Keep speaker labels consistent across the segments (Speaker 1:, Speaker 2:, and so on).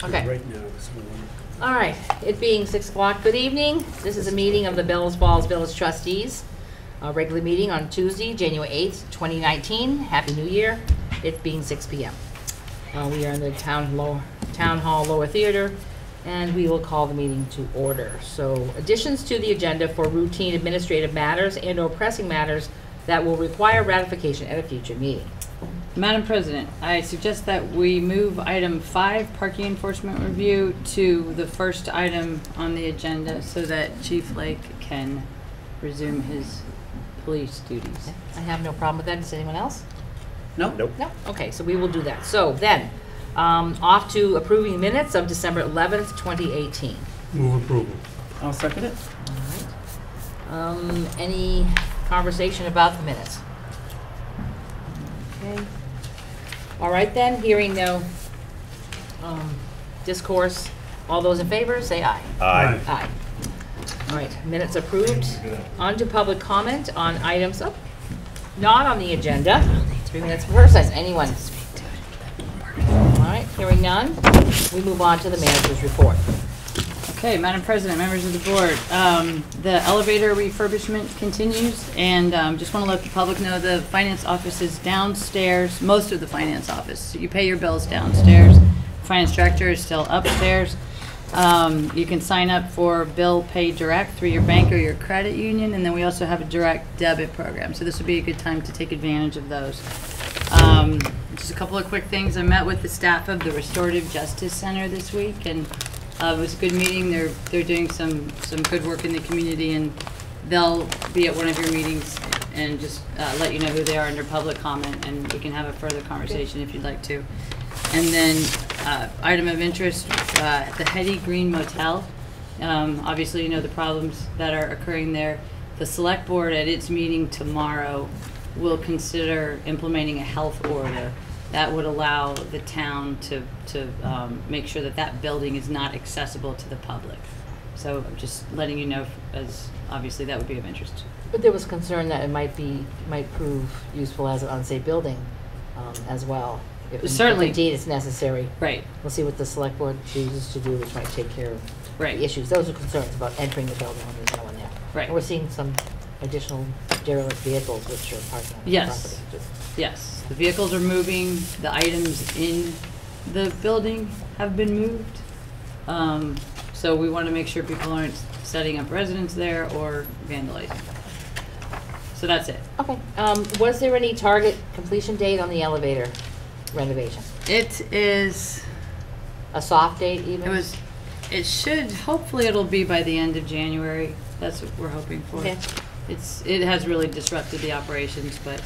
Speaker 1: Okay.
Speaker 2: Right now, this morning.
Speaker 1: All right. It being 6 o'clock. Good evening. This is a meeting of the Bellows Falls Village Trustees. A regular meeting on Tuesday, January 8th, 2019. Happy New Year. It being 6 p.m. We are in the Town Hall Lower Theater, and we will call the meeting to order. So, additions to the agenda for routine administrative matters and/or pressing matters that will require ratification at a future meeting.
Speaker 3: Madam President, I suggest that we move item 5, parking enforcement review, to the first item on the agenda so that Chief Lake can resume his police duties.
Speaker 1: I have no problem with that. Does anyone else?
Speaker 2: No?
Speaker 4: Nope.
Speaker 1: No? Okay, so we will do that. So then, off to approving the minutes of December 11th, 2018.
Speaker 2: Move approval.
Speaker 5: I'll second it.
Speaker 1: All right. Any conversation about the minutes? Okay. All right then, hearing no discourse. All those in favor, say aye.
Speaker 4: Aye.
Speaker 1: Aye. All right, minutes approved. On to public comment on items not on the agenda. 3 minutes first, as anyone. All right, hearing none, we move on to the manager's report.
Speaker 3: Okay, Madam President, members of the board, the elevator refurbishment continues, and just want to let the public know the finance office is downstairs, most of the finance office. So you pay your bills downstairs. Finance director is still upstairs. You can sign up for bill pay direct through your bank or your credit union, and then we also have a direct debit program. So this would be a good time to take advantage of those. Just a couple of quick things. I met with the staff of the Restorative Justice Center this week, and it was a good meeting. They're doing some good work in the community, and they'll be at one of your meetings and just let you know who they are under public comment, and we can have a further conversation if you'd like to. And then item of interest, the Hetty Green Motel. Obviously, you know the problems that are occurring there. The select board at its meeting tomorrow will consider implementing a health order that would allow the town to make sure that that building is not accessible to the public. So I'm just letting you know, as obviously that would be of interest.
Speaker 1: But there was concern that it might prove useful as an unsafe building as well.
Speaker 3: Certainly.
Speaker 1: If indeed it's necessary.
Speaker 3: Right.
Speaker 1: We'll see what the select board chooses to do, which might take care of
Speaker 3: Right.
Speaker 1: the issues. Those are concerns about entering the building when there's no one there.
Speaker 3: Right.
Speaker 1: And we're seeing some additional derelict vehicles which are parked on the
Speaker 3: Yes.
Speaker 1: property.
Speaker 3: Yes, the vehicles are moving, the items in the building have been moved. So we want to make sure people aren't setting up residence there or vandalizing. So that's it.
Speaker 1: Okay. Was there any target completion date on the elevator renovation?
Speaker 3: It is,
Speaker 1: A soft date even?
Speaker 3: it should, hopefully it'll be by the end of January. That's what we're hoping for.
Speaker 1: Okay.
Speaker 3: It has really disrupted the operations, but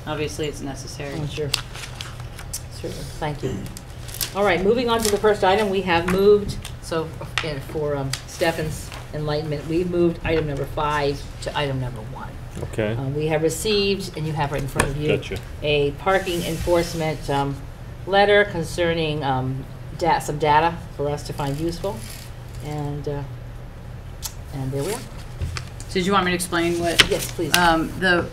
Speaker 3: obviously it's necessary.
Speaker 1: Oh, sure. Certainly. Thank you. All right, moving on to the first item, we have moved, so for Stefan's enlightenment, we've moved item number 5 to item number 1.
Speaker 4: Okay.
Speaker 1: We have received, and you have right in front of you,
Speaker 4: Gotcha.
Speaker 1: a parking enforcement letter concerning some data for us to find useful, and there we are.
Speaker 3: So did you want me to explain what?
Speaker 1: Yes, please.
Speaker 3: The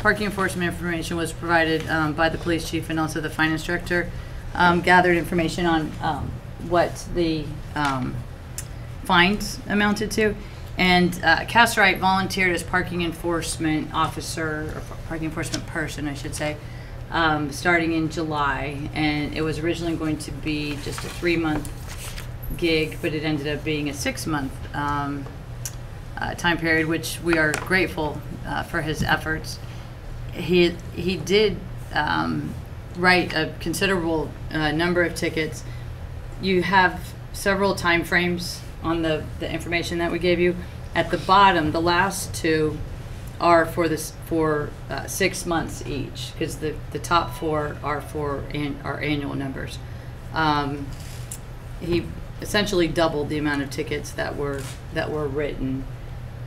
Speaker 3: parking enforcement information was provided by the police chief and also the finance director. Gathered information on what the fines amounted to. And Cass Wright volunteered as parking enforcement officer, or parking enforcement person, I should say, starting in July. And it was originally going to be just a 3-month gig, but it ended up being a 6-month time period, which we are grateful for his efforts. He did write a considerable number of tickets. You have several time frames on the information that we gave you. At the bottom, the last 2 are for 6 months each, because the top 4 are for our annual numbers. He essentially doubled the amount of tickets that were written,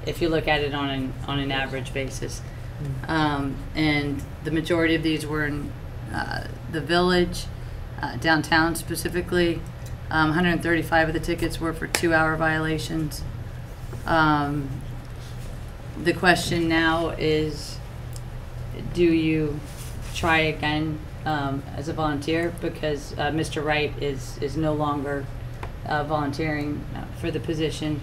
Speaker 3: if you look at it on an average basis. And the majority of these were in the village, downtown specifically. 135 of the tickets were for 2-hour violations. The question now is, do you try again as a volunteer because Mr. Wright is no longer volunteering for the position.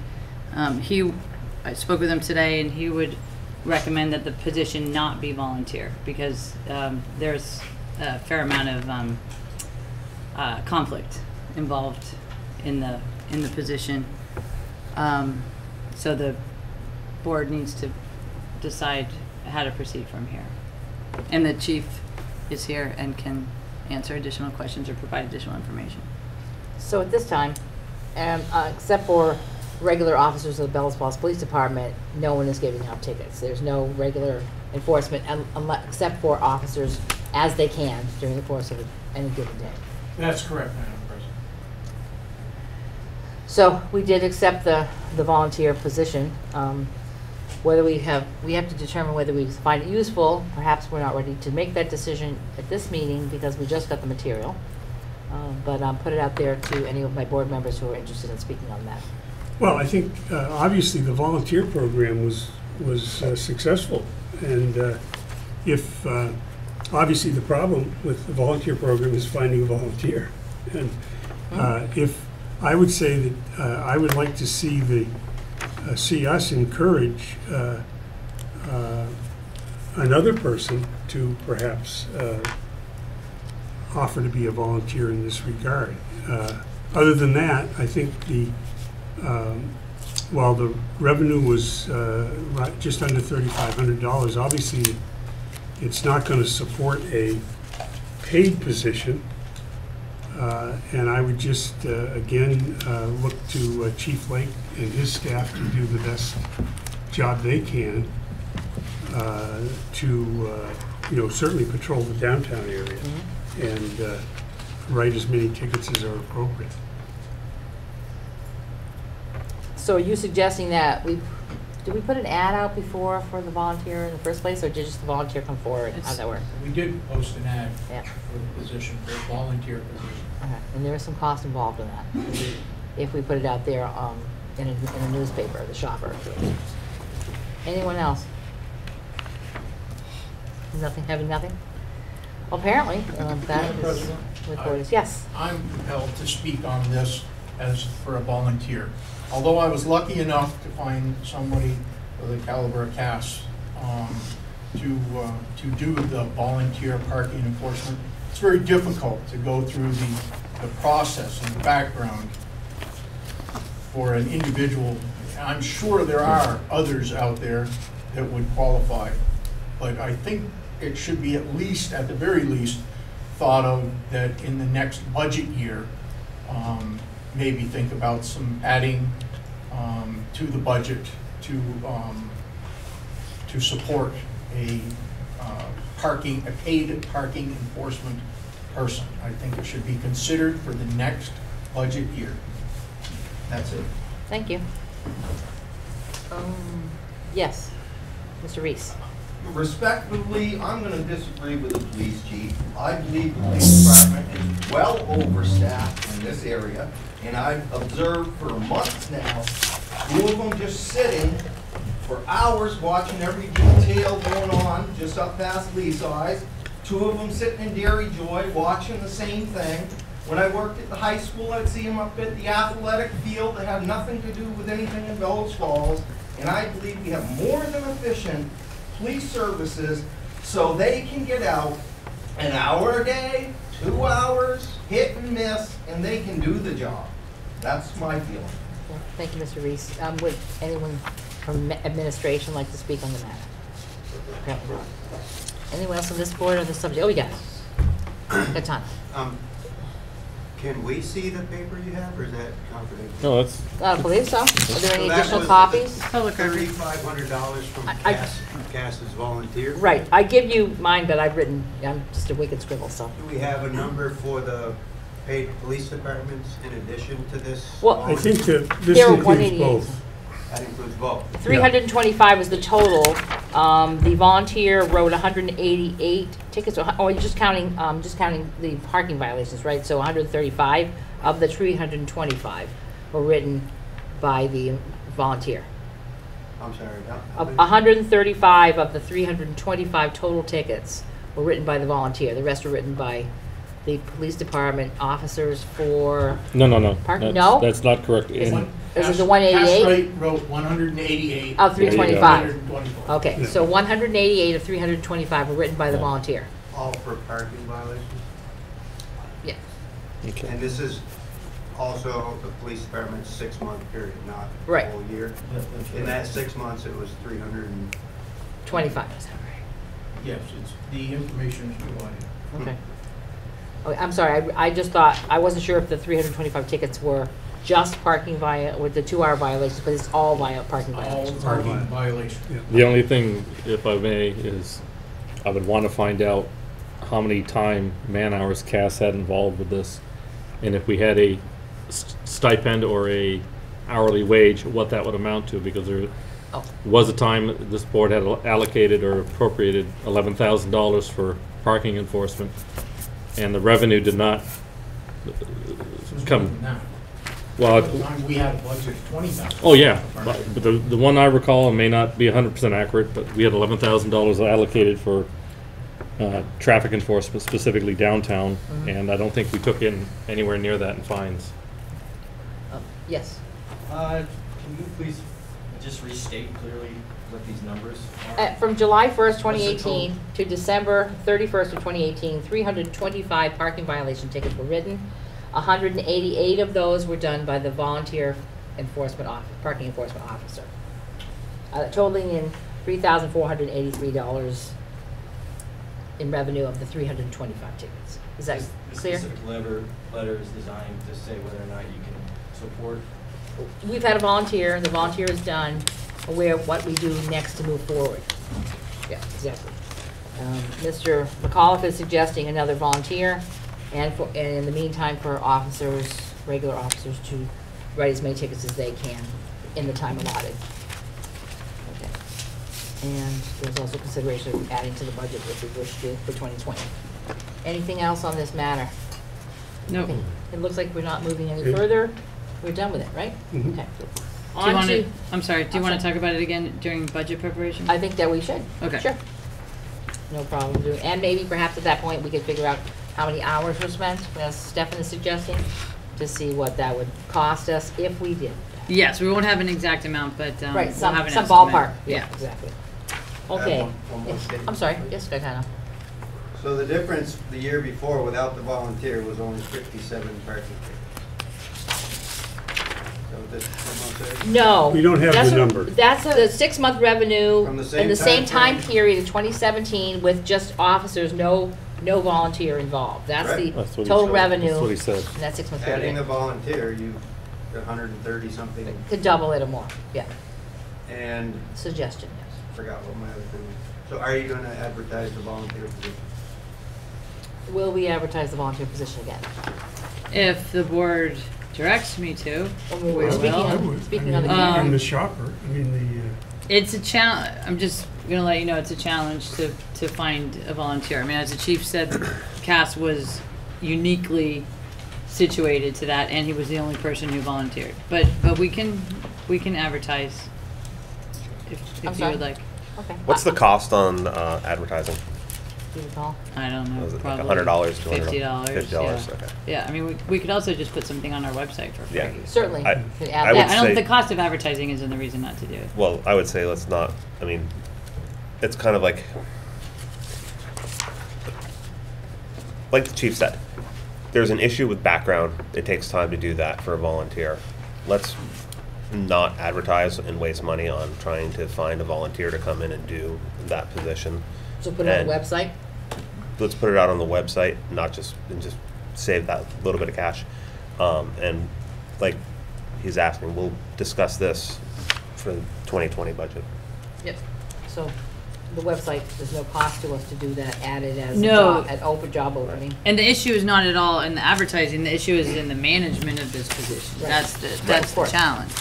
Speaker 3: I spoke with him today, and he would recommend that the position not be volunteer because there's a fair amount of conflict involved in the position. So the board needs to decide how to proceed from here. And the chief is here and can answer additional questions or provide additional information.
Speaker 1: So at this time, except for regular officers of the Bellows Falls Police Department, no one is giving out tickets. There's no regular enforcement except for officers as they can during the course of any given day.
Speaker 2: That's correct, Madam President.
Speaker 1: So we did accept the volunteer position. Whether we have to determine whether we find it useful. Perhaps we're not ready to make that decision at this meeting because we just got the material. But put it out there to any of my board members who are interested in speaking on that.
Speaker 2: Well, I think obviously the volunteer program was successful, and if obviously the problem with the volunteer program is finding a volunteer, and if I would say that I would like to see see us encourage another person to perhaps offer to be a volunteer in this regard. Other than that, I think while the revenue was just under $3,500, obviously it's not going to support a paid position. And I would just, again, look to Chief Lake and his staff to do the best job they can to, certainly patrol the downtown area and write as many tickets as are appropriate.
Speaker 1: So are you suggesting that did we put an ad out before for the volunteer in the first place, or did just the volunteer come forward? How'd that work?
Speaker 4: We did post an ad
Speaker 1: Yeah.
Speaker 4: for the position, for a volunteer position.
Speaker 1: Okay. And there is some cost involved in that. If we put it out there in a newspaper, the shopper. Anyone else? Nothing, having nothing? Well, apparently, that
Speaker 4: Madam
Speaker 1: is
Speaker 4: President,
Speaker 1: recorded. Yes.
Speaker 4: I'm compelled to speak on this as for a volunteer. Although I was lucky enough to find somebody of the caliber of Cass to do the volunteer parking enforcement, it's very difficult to go through the process and the background for an individual. I'm sure there are others out there that would qualify, but I think it should be at least, at the very least, thought of that in the next budget year, maybe think about some adding to the budget to support a paid parking enforcement person. I think it should be considered for the next budget year. That's it.
Speaker 1: Thank you. Yes, Mr. Reese.
Speaker 5: Respectfully, I'm going to disagree with the police chief. I believe the police department is well overstaffed in this area, and I've observed for months now, 2 of them just sitting for hours watching every detail going on just up past Leasey's. 2 of them sitting in Dairy Joy watching the same thing. When I worked at the high school, I'd see them up at the athletic field that had nothing to do with anything in Bellows Falls, and I believe we have more than efficient police services so they can get out an hour a day, 2 hours, hit and miss, and they can do the job. That's my feeling.
Speaker 1: Yeah, thank you, Mr. Reese. Would anyone from administration like to speak on the matter? Apparently not. Anyone else on this board on this subject? Oh, we got it. Got time.
Speaker 6: Can we see the paper you have, or is that confidential?
Speaker 7: No, that's,
Speaker 1: I believe so. Are there any
Speaker 6: So that
Speaker 1: additional
Speaker 6: was
Speaker 1: copies?
Speaker 6: $3,500 from Cass's volunteer.
Speaker 1: Right. I give you mine, but I've written, I'm just a wicked scribble, so.
Speaker 6: Do we have a number for the paid police departments in addition to this?
Speaker 1: Well,
Speaker 2: I think that this
Speaker 1: There are
Speaker 2: includes
Speaker 1: 188.
Speaker 2: both.
Speaker 6: That includes both.
Speaker 1: 325 was the total. The volunteer wrote 188 tickets. Oh, you're just counting the parking violations, right? So 135 of the 325 were written by the volunteer.
Speaker 6: I'm sorry,
Speaker 1: 135 of the 325 total tickets were written by the volunteer. The rest were written by the police department officers for,
Speaker 7: No.
Speaker 1: Parking?
Speaker 7: That's-
Speaker 1: No?
Speaker 7: That's not correct.
Speaker 1: Is
Speaker 7: In-
Speaker 1: it- Is it the 188?
Speaker 4: Cass Wright wrote 188.
Speaker 1: Of 325.
Speaker 4: 325.
Speaker 1: Okay,
Speaker 7: Yeah.
Speaker 1: so 188 of 325 were written by the volunteer.
Speaker 6: All for parking violations?
Speaker 1: Yeah.
Speaker 7: Okay.
Speaker 6: And this is also the police department's 6-month period, not
Speaker 1: Right.
Speaker 6: the whole year? In that 6 months, it was 300 and...
Speaker 1: 25.
Speaker 4: Yes, it's, the information is provided.
Speaker 1: Okay. Okay, I'm sorry, I just thought, I wasn't sure if the 325 tickets were just parking with the 2-hour violations, but it's all parking
Speaker 4: All
Speaker 1: violations.
Speaker 4: parking violations.
Speaker 7: The only thing, if I may, is I would want to find out how many man-hours Cass had involved with this, and if we had a stipend or a hourly wage, what that would amount to, because there
Speaker 1: Oh.
Speaker 7: was a time this board had allocated or appropriated $11,000 for parking enforcement, and the revenue did not
Speaker 4: It's
Speaker 7: come.
Speaker 4: more than that.
Speaker 7: Well,
Speaker 4: At the time, we had a budget of 20,000.
Speaker 7: oh yeah, but the one I recall, and may not be 100% accurate, but we had $11,000 allocated for traffic enforcement, specifically downtown, and I don't think we took in anywhere near that in fines.
Speaker 1: Yes.
Speaker 8: Can you please just restate clearly what these numbers are?
Speaker 1: From July 1st,
Speaker 8: What's the
Speaker 1: 2018 to December 31st of 2018, 325 parking violation tickets were written. 188 of those were done by the volunteer parking enforcement officer, totaling in $3,483 in revenue of the 325 tickets. Is that
Speaker 8: The
Speaker 1: clear?
Speaker 8: specific letter is designed to say whether or not you can support.
Speaker 1: We've had a volunteer, the volunteer is done, aware of what we do next to move forward. Yeah, exactly. Mr. McAuliffe is suggesting another volunteer, and in the meantime for officers, regular officers, to write as many tickets as they can in the time allotted. Okay. And there's also consideration of adding to the budget if we wish to for 2020. Anything else on this matter?
Speaker 3: Nope.
Speaker 1: Okay. It looks like we're not moving any
Speaker 2: Okay.
Speaker 1: further. We're done with it, right?
Speaker 2: Mhm.
Speaker 1: Okay.
Speaker 3: Do you
Speaker 1: On
Speaker 3: want
Speaker 1: to,
Speaker 3: to, I'm sorry, do you want to talk about it again during budget preparation?
Speaker 1: I think that we should.
Speaker 3: Okay.
Speaker 1: Sure. No problem doing, and maybe perhaps at that point, we could figure out how many hours were spent, as Stefan is suggesting, to see what that would cost us if we did.
Speaker 3: Yes, we won't have an exact amount, but
Speaker 1: Right,
Speaker 3: we'll
Speaker 1: some
Speaker 3: have an
Speaker 1: some
Speaker 3: estimate.
Speaker 1: ballpark.
Speaker 3: Yeah.
Speaker 1: Exactly.
Speaker 6: have
Speaker 1: Okay.
Speaker 6: one more
Speaker 1: Yes.
Speaker 6: statement.
Speaker 1: I'm sorry, yes, Gaetano.
Speaker 6: So the difference the year before without the volunteer was only 57 parking tickets. So this, I'm gonna say,
Speaker 1: No.
Speaker 2: We don't have
Speaker 1: that's
Speaker 2: the
Speaker 1: a-
Speaker 2: number.
Speaker 1: That's the 6-month revenue
Speaker 6: From the
Speaker 1: in the same
Speaker 6: same
Speaker 1: time
Speaker 6: time
Speaker 1: period of 2017 with just officers, no volunteer involved. That's the
Speaker 6: Right.
Speaker 7: That's what he
Speaker 1: total
Speaker 7: said.
Speaker 1: revenue.
Speaker 7: That's what he said.
Speaker 1: in that 6-month
Speaker 6: adding
Speaker 1: period.
Speaker 6: the volunteer, you, 130 something,
Speaker 1: Could double it or more, yeah.
Speaker 6: and
Speaker 1: Suggestion, yes.
Speaker 6: forgot what my other thing was. So are you gonna advertise the volunteer position?
Speaker 1: Will we advertise the volunteer position again?
Speaker 3: If the board directs me to,
Speaker 1: We
Speaker 3: we
Speaker 1: were speaking
Speaker 3: will.
Speaker 2: I
Speaker 1: on,
Speaker 2: would.
Speaker 1: speaking
Speaker 2: I
Speaker 1: on the
Speaker 2: mean,
Speaker 3: Um,
Speaker 2: I'm the shopper. I mean,
Speaker 3: It's a challenge. I'm just gonna let you know it's a challenge to find a volunteer. I mean, as the chief said, Cass was uniquely situated to that, and he was the only person who volunteered. But we can advertise if
Speaker 1: I'm
Speaker 3: you
Speaker 1: sorry?
Speaker 3: would like.
Speaker 1: Okay.
Speaker 9: What's the cost on advertising?
Speaker 1: Do you recall?
Speaker 3: I don't know.
Speaker 9: Was it like
Speaker 3: probably
Speaker 9: $100,
Speaker 3: $50.
Speaker 9: $50,
Speaker 3: Yeah.
Speaker 9: okay.
Speaker 3: Yeah. I mean, we could also just put something on our website for free.
Speaker 9: Yeah.
Speaker 1: Certainly.
Speaker 9: I-
Speaker 1: Could
Speaker 9: I
Speaker 1: add
Speaker 9: would
Speaker 3: Yeah,
Speaker 1: that.
Speaker 3: I don't.
Speaker 9: say-
Speaker 3: The cost of advertising isn't the reason not to do it.
Speaker 9: Well, I would say let's not, I mean, it's kind of like the chief said, there's an issue with background. It takes time to do that for a volunteer. Let's not advertise and waste money on trying to find a volunteer to come in and do that position.
Speaker 1: So put it on the
Speaker 9: and-
Speaker 1: website?
Speaker 9: Let's put it out on the website, not just, and just save that little bit of cash. And like he's asking, we'll discuss this for the 2020 budget.
Speaker 1: Yep. So the website, there's no cost to us to do that, added as a
Speaker 3: No.
Speaker 1: job, an open job opening.
Speaker 3: And the issue is not at all in the advertising, the issue is in the management of this position.
Speaker 1: Right.
Speaker 3: That's the,
Speaker 1: Right,
Speaker 3: that's
Speaker 1: of
Speaker 3: the
Speaker 1: course.
Speaker 3: challenge.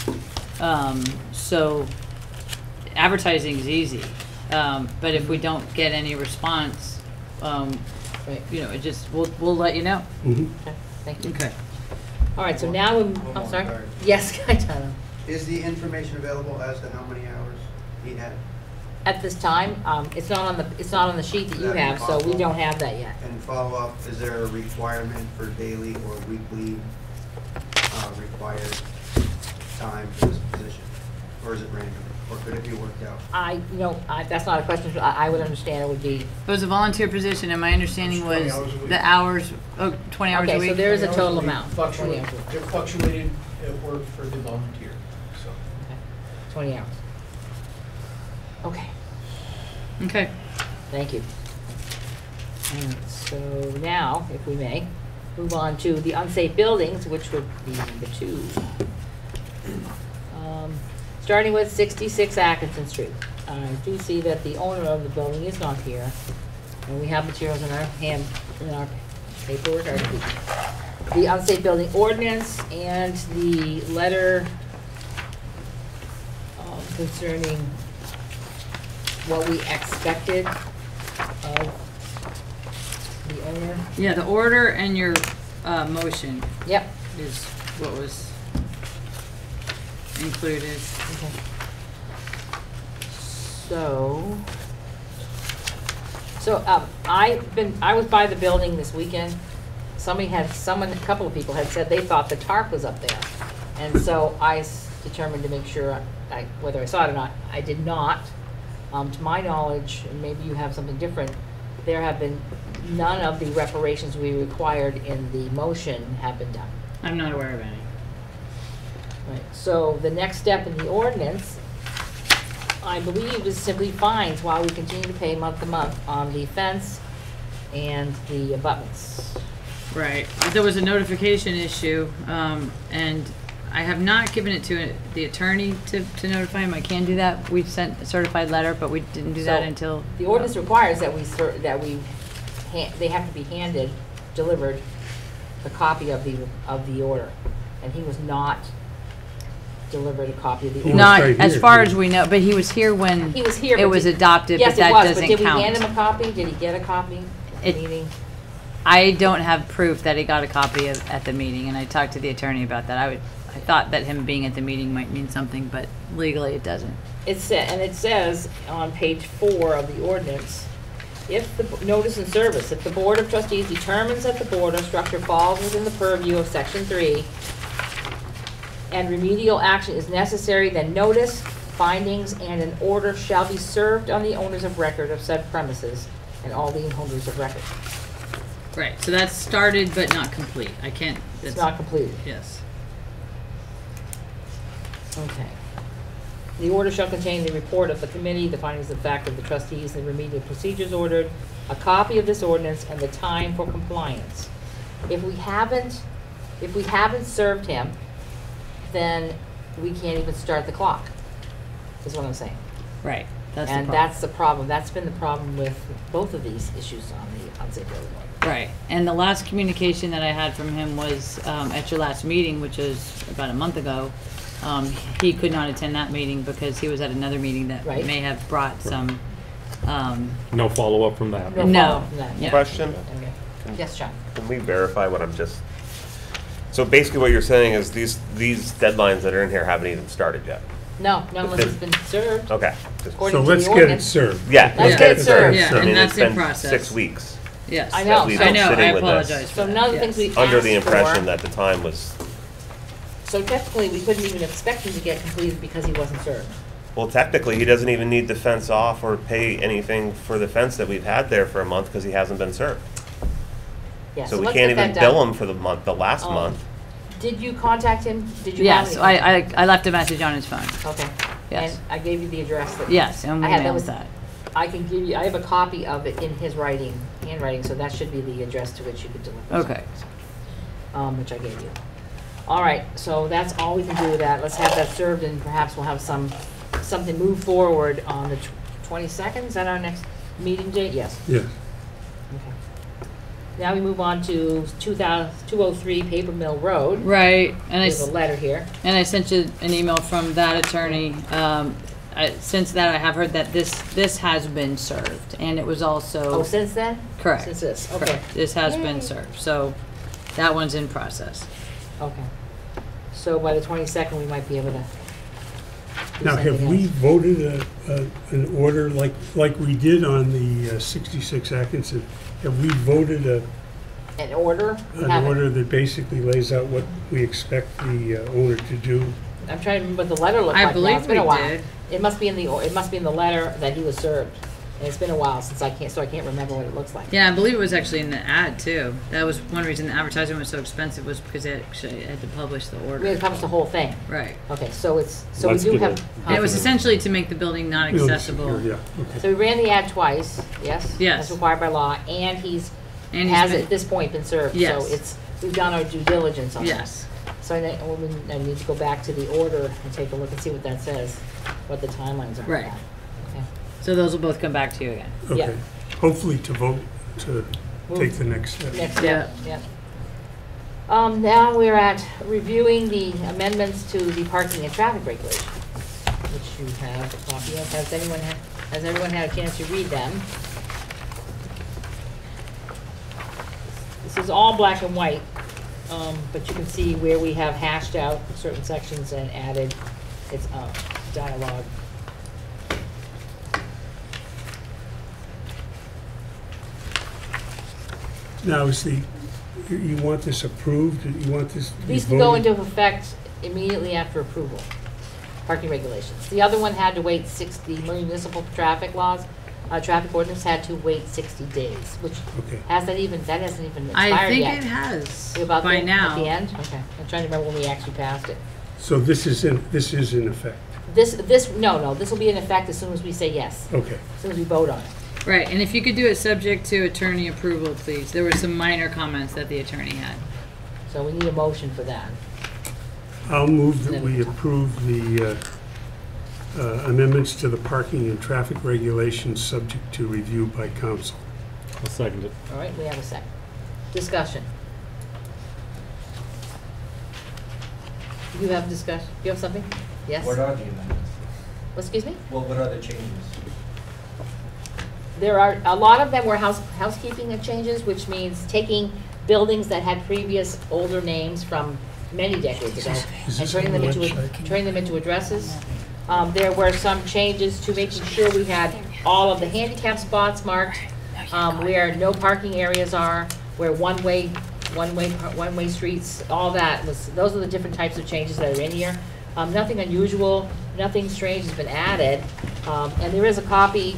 Speaker 3: So advertising is easy, but if we don't get any response,
Speaker 1: Right.
Speaker 3: you know, it just, we'll let you know.
Speaker 2: mhm.
Speaker 1: Okay, thank you.
Speaker 3: Okay.
Speaker 1: All right, so now,
Speaker 6: One
Speaker 1: I'm
Speaker 6: more,
Speaker 1: sorry?
Speaker 6: sorry.
Speaker 1: Yes, Gaetano.
Speaker 6: Is the information available as to how many hours he had?
Speaker 1: At this time, it's not on the sheet that you
Speaker 6: That'd be
Speaker 1: have, so we
Speaker 6: possible.
Speaker 1: don't have that yet.
Speaker 6: And follow up, is there a requirement for daily or weekly required time for this position? Or is it random? Or could it be worked out?
Speaker 1: That's not a question, I would understand it would be.
Speaker 3: It was a volunteer position, and my understanding
Speaker 4: It's 20
Speaker 3: was
Speaker 4: hours a week.
Speaker 3: the hours, 20 hours a
Speaker 1: Okay,
Speaker 3: week?
Speaker 1: so there is a
Speaker 4: 20
Speaker 1: total
Speaker 4: hours week.
Speaker 1: amount. 20
Speaker 4: Fluctuated,
Speaker 1: hours.
Speaker 4: it fluctuated at work for the volunteer, so.
Speaker 1: Okay, 20 hours. Okay,
Speaker 3: Okay.
Speaker 1: thank you. All right, so now, if we may, move on to the unsafe buildings, which would be number 2. Starting with 66 Atkinson Street. I do see that the owner of the building is not here, and we have materials in our paperwork, the unsafe building ordinance and the letter concerning what we expected of the owner.
Speaker 3: Yeah, the order and your motion
Speaker 1: Yep.
Speaker 3: is what was included.
Speaker 1: Okay. So I was by the building this weekend. A couple of people had said they thought the tarp was up there. And so I determined to make sure, whether I saw it or not, I did not. To my knowledge, and maybe you have something different, there have been, none of the reparations we required in the motion have been done.
Speaker 3: I'm not aware of any.
Speaker 1: Right, so the next step in the ordinance, I believe, is simply fines while we continue to pay month to month on the fence and the abutments.
Speaker 3: Right. There was a notification issue, and I have not given it to the attorney to notify him. I can do that. We sent a certified letter, but we didn't do that
Speaker 1: So,
Speaker 3: until.
Speaker 1: The ordinance requires that they have to be delivered a copy of the order, and he was not delivered a copy of the order.
Speaker 3: Not
Speaker 2: right
Speaker 3: as
Speaker 2: here.
Speaker 3: far as we know, but he was here when
Speaker 1: He was here.
Speaker 3: it
Speaker 1: but
Speaker 3: was
Speaker 1: did-
Speaker 3: adopted,
Speaker 1: yes,
Speaker 3: but that
Speaker 1: it was,
Speaker 3: doesn't
Speaker 1: but did
Speaker 3: count.
Speaker 1: we hand him a copy? Did he get a copy at
Speaker 3: It-
Speaker 1: the meeting?
Speaker 3: I don't have proof that he got a copy at the meeting, and I talked to the attorney about that. I thought that him being at the meeting might mean something, but legally it doesn't.
Speaker 1: It says on page 4 of the ordinance, if the notice and service, if the Board of Trustees determines that the board or structure falls within the purview of Section 3 and remedial action is necessary, then notice, findings, and an order shall be served on the owners of record of said premises and all lien holders of record.
Speaker 3: Right, so that's started but not complete. I can't.
Speaker 1: It's not completed.
Speaker 3: Yes.
Speaker 1: Okay. The order shall contain the report of the committee, the findings of fact of the trustees, and the remedial procedures ordered, a copy of this ordinance, and the time for compliance. If we haven't served him, then we can't even start the clock, is what I'm saying.
Speaker 3: Right. That's
Speaker 1: And
Speaker 3: the problem.
Speaker 1: that's the problem. That's been the problem with both of these issues on the unsafe building order.
Speaker 3: Right, and the last communication that I had from him was at your last meeting, which was about a month ago. He could not attend that meeting because he was at another meeting that
Speaker 1: Right.
Speaker 3: may have brought some.
Speaker 7: No follow-up from that.
Speaker 1: No
Speaker 3: No.
Speaker 1: follow-up from that.
Speaker 3: Yeah.
Speaker 9: Question?
Speaker 1: Okay. Yes, John?
Speaker 9: Can we verify what I'm just, so basically what you're saying is these deadlines that are in here haven't even started yet?
Speaker 1: No, none of it's been served.
Speaker 9: Okay. Just-
Speaker 1: According
Speaker 2: So
Speaker 1: to the
Speaker 2: let's get it
Speaker 1: ordinance.
Speaker 2: served.
Speaker 9: Yeah.
Speaker 1: Let's get it served.
Speaker 3: Yeah,
Speaker 9: I
Speaker 3: and
Speaker 9: mean,
Speaker 3: that's
Speaker 9: it's
Speaker 3: in
Speaker 9: been
Speaker 3: process.
Speaker 9: 6 weeks.
Speaker 3: Yes.
Speaker 1: I know.
Speaker 9: We've
Speaker 1: So-
Speaker 3: I
Speaker 9: been
Speaker 3: know,
Speaker 9: sitting
Speaker 3: I
Speaker 9: with this.
Speaker 3: apologize for
Speaker 1: So
Speaker 3: that.
Speaker 1: none of the
Speaker 3: yes.
Speaker 1: things we
Speaker 9: Under the
Speaker 1: asked
Speaker 9: impression
Speaker 1: for-
Speaker 9: that the time was,
Speaker 1: So technically, we couldn't even expect him to get completed because he wasn't served.
Speaker 9: well, technically, he doesn't even need the fence off or pay anything for the fence that we've had there for a month because he hasn't been served.
Speaker 1: Yeah,
Speaker 9: So we
Speaker 1: let's
Speaker 9: can't
Speaker 1: get that
Speaker 9: even bill
Speaker 1: done.
Speaker 9: him for the last
Speaker 1: Um,
Speaker 9: month.
Speaker 1: Did you contact him? Did you have
Speaker 3: Yes,
Speaker 1: any-
Speaker 3: I left a message on his phone.
Speaker 1: Okay.
Speaker 3: Yes.
Speaker 1: And I gave you the address that.
Speaker 3: Yes, and we
Speaker 1: I had,
Speaker 3: mailed that.
Speaker 1: I can give you, I have a copy of it in his handwriting, so that should be the address to which you could deliver.
Speaker 3: Okay.
Speaker 1: Which I gave you. All right, so that's all we can do with that. Let's have that served and perhaps we'll have something move forward on the 22nd. Is that our next meeting date? Yes.
Speaker 2: Yes.
Speaker 1: Okay. Now we move on to 203 Paper Mill Road.
Speaker 3: Right, and
Speaker 1: There's a letter here.
Speaker 3: And I sent you an email from that attorney. Since that, I have heard that this has been served, and it was also.
Speaker 1: Oh, since then?
Speaker 3: Correct.
Speaker 1: Since this, okay.
Speaker 3: Correct. This has been
Speaker 1: Yay.
Speaker 3: served, so that one's in process.
Speaker 1: Okay. So by the 22nd, we might be able to do
Speaker 2: Now, have
Speaker 1: something
Speaker 2: we
Speaker 1: else.
Speaker 2: voted an order like we did on the 66 Atkinson? Have we voted
Speaker 1: An order? We
Speaker 2: an
Speaker 1: haven't.
Speaker 2: order that basically lays out what we expect the owner to do?
Speaker 1: I'm trying to remember what the letter looked
Speaker 3: I
Speaker 1: like now.
Speaker 3: believe
Speaker 1: It's been a
Speaker 3: we
Speaker 1: while.
Speaker 3: did.
Speaker 1: It must be in the letter that he was served. And it's been a while since I can't remember what it looks like.
Speaker 3: Yeah, I believe it was actually in the ad too. That was one reason the advertising was so expensive, was because they actually had to publish the
Speaker 1: We had
Speaker 3: order.
Speaker 1: to publish the whole thing.
Speaker 3: Right.
Speaker 1: Okay, so we
Speaker 7: Let's
Speaker 1: do
Speaker 7: give
Speaker 1: have.
Speaker 7: it-
Speaker 3: And it was
Speaker 1: copies.
Speaker 3: essentially to make the building not accessible.
Speaker 2: Yeah, okay.
Speaker 1: So we ran the ad twice, yes?
Speaker 3: Yes.
Speaker 1: As required by law, and
Speaker 3: And
Speaker 1: has
Speaker 3: been-
Speaker 1: at this point been served.
Speaker 3: Yes.
Speaker 1: So we've done our due diligence on that.
Speaker 3: Yes.
Speaker 1: So I need to go back to the order and take a look and see what that says, what the timelines are. on
Speaker 3: Right.
Speaker 1: that. Okay.
Speaker 3: So those will both come back to you again.
Speaker 1: Yeah.
Speaker 2: Okay. Hopefully to vote to take the next step.
Speaker 1: Next
Speaker 3: Yeah.
Speaker 1: step, yeah. Now we're at reviewing the amendments to the parking and traffic regulations, which you have a copy of. Has everyone had a chance to read them? This is all black and white, but you can see where we have hashed out certain sections and added its dialogue.
Speaker 2: Now, you want this approved? You want this to be
Speaker 1: These can go
Speaker 2: voted?
Speaker 1: into effect immediately after approval, parking regulations. The other one had to wait the municipal traffic laws, traffic ordinance had to wait 60 days, which
Speaker 2: Okay.
Speaker 1: that hasn't even expired yet.
Speaker 3: I think it has
Speaker 1: You're about
Speaker 3: by
Speaker 1: there
Speaker 3: now.
Speaker 1: At the end? Okay. I'm trying to remember when we actually passed it.
Speaker 2: So this is in effect?
Speaker 1: No, this will be in effect as soon as we say yes,
Speaker 2: Okay.
Speaker 1: as soon as we vote on it.
Speaker 3: Right, and if you could do it subject to attorney approval, please. There were some minor comments that the attorney had.
Speaker 1: So we need a motion for that.
Speaker 2: I'll move that we approve the amendments to the parking and traffic regulations subject to review by council.
Speaker 7: I'll second it.
Speaker 1: All right, we have a second. Discussion. You have discussion? You have something? Yes?
Speaker 8: What are the amendments?
Speaker 1: Excuse me?
Speaker 8: Well, what are the changes?
Speaker 1: There are, a lot of them were housekeeping changes, which means taking buildings that had previous older names from many decades ago
Speaker 2: Is
Speaker 1: and
Speaker 2: this on the website?
Speaker 1: turning them into addresses. There were some changes to making sure we had all of the handicap spots marked, where no parking areas are, where one-way streets, all that those are the different types of changes that are in here. Nothing unusual, nothing strange has been added, and there is a copy.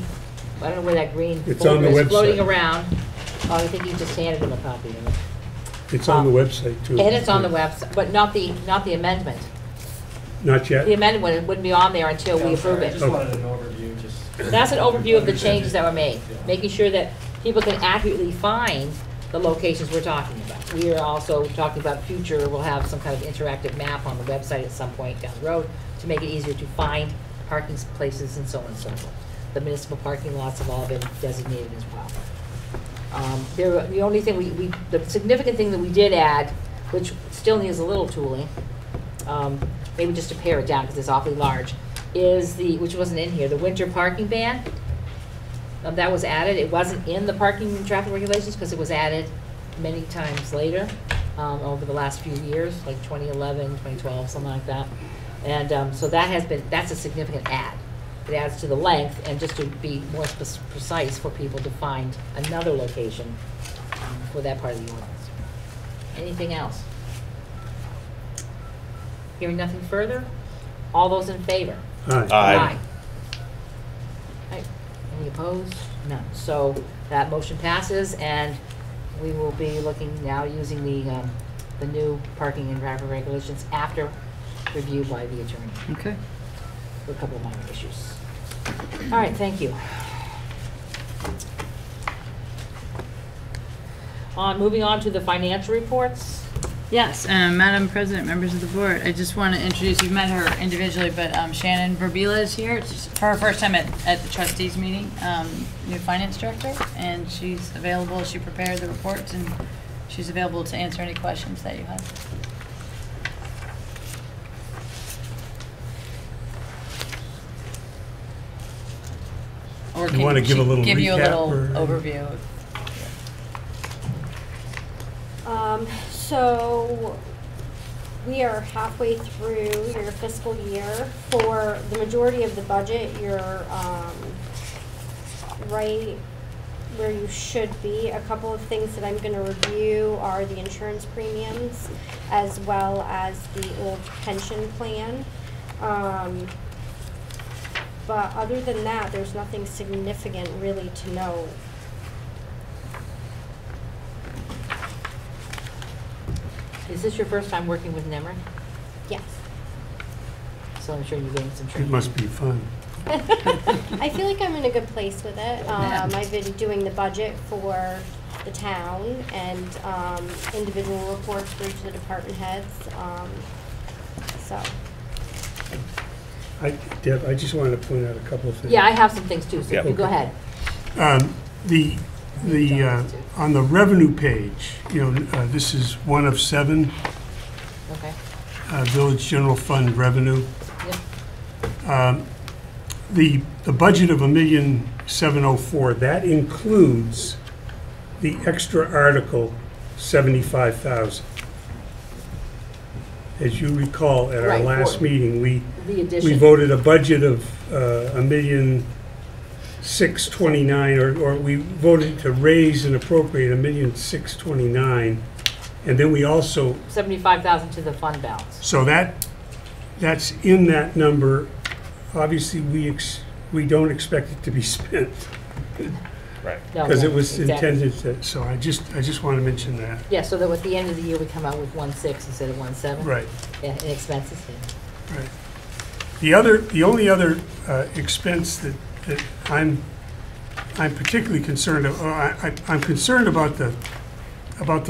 Speaker 1: I don't know where that green
Speaker 2: It's on
Speaker 1: folder
Speaker 2: the
Speaker 1: is floating
Speaker 2: website.
Speaker 1: around. Oh, I think you just handed him a copy of it.
Speaker 2: It's on the website, too.
Speaker 1: And it's on the website, but not the amendment.
Speaker 2: Not yet?
Speaker 1: The amendment wouldn't be on there until we
Speaker 8: I'm sorry,
Speaker 1: approve
Speaker 8: I
Speaker 1: it.
Speaker 8: just wanted an overview, just.
Speaker 1: That's an overview of the changes that were made, making sure that people can accurately find the locations we're talking about. We are also talking about future, we'll have some kind of interactive map on the website at some point down the road to make it easier to find parking places and so on and so forth. The municipal parking lots have all been designated as well. The only thing the significant thing that we did add, which still needs a little tooling, maybe just to pare it down because it's awfully large, is which wasn't in here, the winter parking ban. That was added. It wasn't in the parking and traffic regulations because it was added many times later, over the last few years, like 2011, 2012, something like that. And so that's a significant add. It adds to the length and just to be more precise for people to find another location for that part of the ordinance. Anything else? Hearing nothing further? All those in favor?
Speaker 2: Aye.
Speaker 9: Aye.
Speaker 1: Aye. Any opposed? None. So that motion passes, and we will be looking now using the new parking and traffic regulations after review by the attorney
Speaker 3: Okay.
Speaker 1: for a couple of minor issues. All right, thank you. Moving on to the financial reports.
Speaker 3: Yes, Madam President, members of the board, I just want to introduce, you've met her individually, but Shannon Verbila is here. It's for her first time at the trustees meeting, new finance director, and she's available. She prepared the reports, and she's available to answer any questions that you have. Or
Speaker 2: You wanna give a little
Speaker 3: give you a
Speaker 2: recap
Speaker 3: little
Speaker 2: or-
Speaker 3: overview?
Speaker 10: So we are halfway through your fiscal year. For the majority of the budget, you're right where you should be. A couple of things that I'm going to review are the insurance premiums as well as the old pension plan. But other than that, there's nothing significant really to know.
Speaker 1: Is this your first time working with NEMRIC?
Speaker 10: Yes.
Speaker 1: So I'm sure you're getting some
Speaker 2: It
Speaker 1: training.
Speaker 2: must be fun.
Speaker 10: I feel like I'm in a good place with it. I've been doing the budget for the town and individual reports for each of the department heads. So,
Speaker 2: Deb, I just wanted to point out a couple of things.
Speaker 1: Yeah, I have some things too, so
Speaker 9: Yeah.
Speaker 1: you go ahead.
Speaker 2: The on the revenue page, this is one of 7
Speaker 1: Okay.
Speaker 2: village general fund revenue.
Speaker 1: Yep.
Speaker 2: The budget of $1,704,000, that includes the extra article, $75,000. As you recall, at our
Speaker 1: Right,
Speaker 2: last
Speaker 1: for
Speaker 2: meeting, we
Speaker 1: addition.
Speaker 2: voted a budget of $1,629,000, or we voted to raise and appropriate $1,629,000, and then we also,
Speaker 1: 75,000 to the fund balance.
Speaker 2: so that's in that number. Obviously, we don't expect it to be spent,
Speaker 9: Right.
Speaker 1: No,
Speaker 2: because
Speaker 1: yeah,
Speaker 2: it was
Speaker 1: exactly.
Speaker 2: intended to, so I just want to mention that.
Speaker 1: Yeah, so that at the end of the year, we come out with 1.6 instead of 1.7.
Speaker 2: Right,
Speaker 1: Yeah, in expenses, yeah.
Speaker 2: right. The only other expense that I'm particularly concerned I'm concerned about the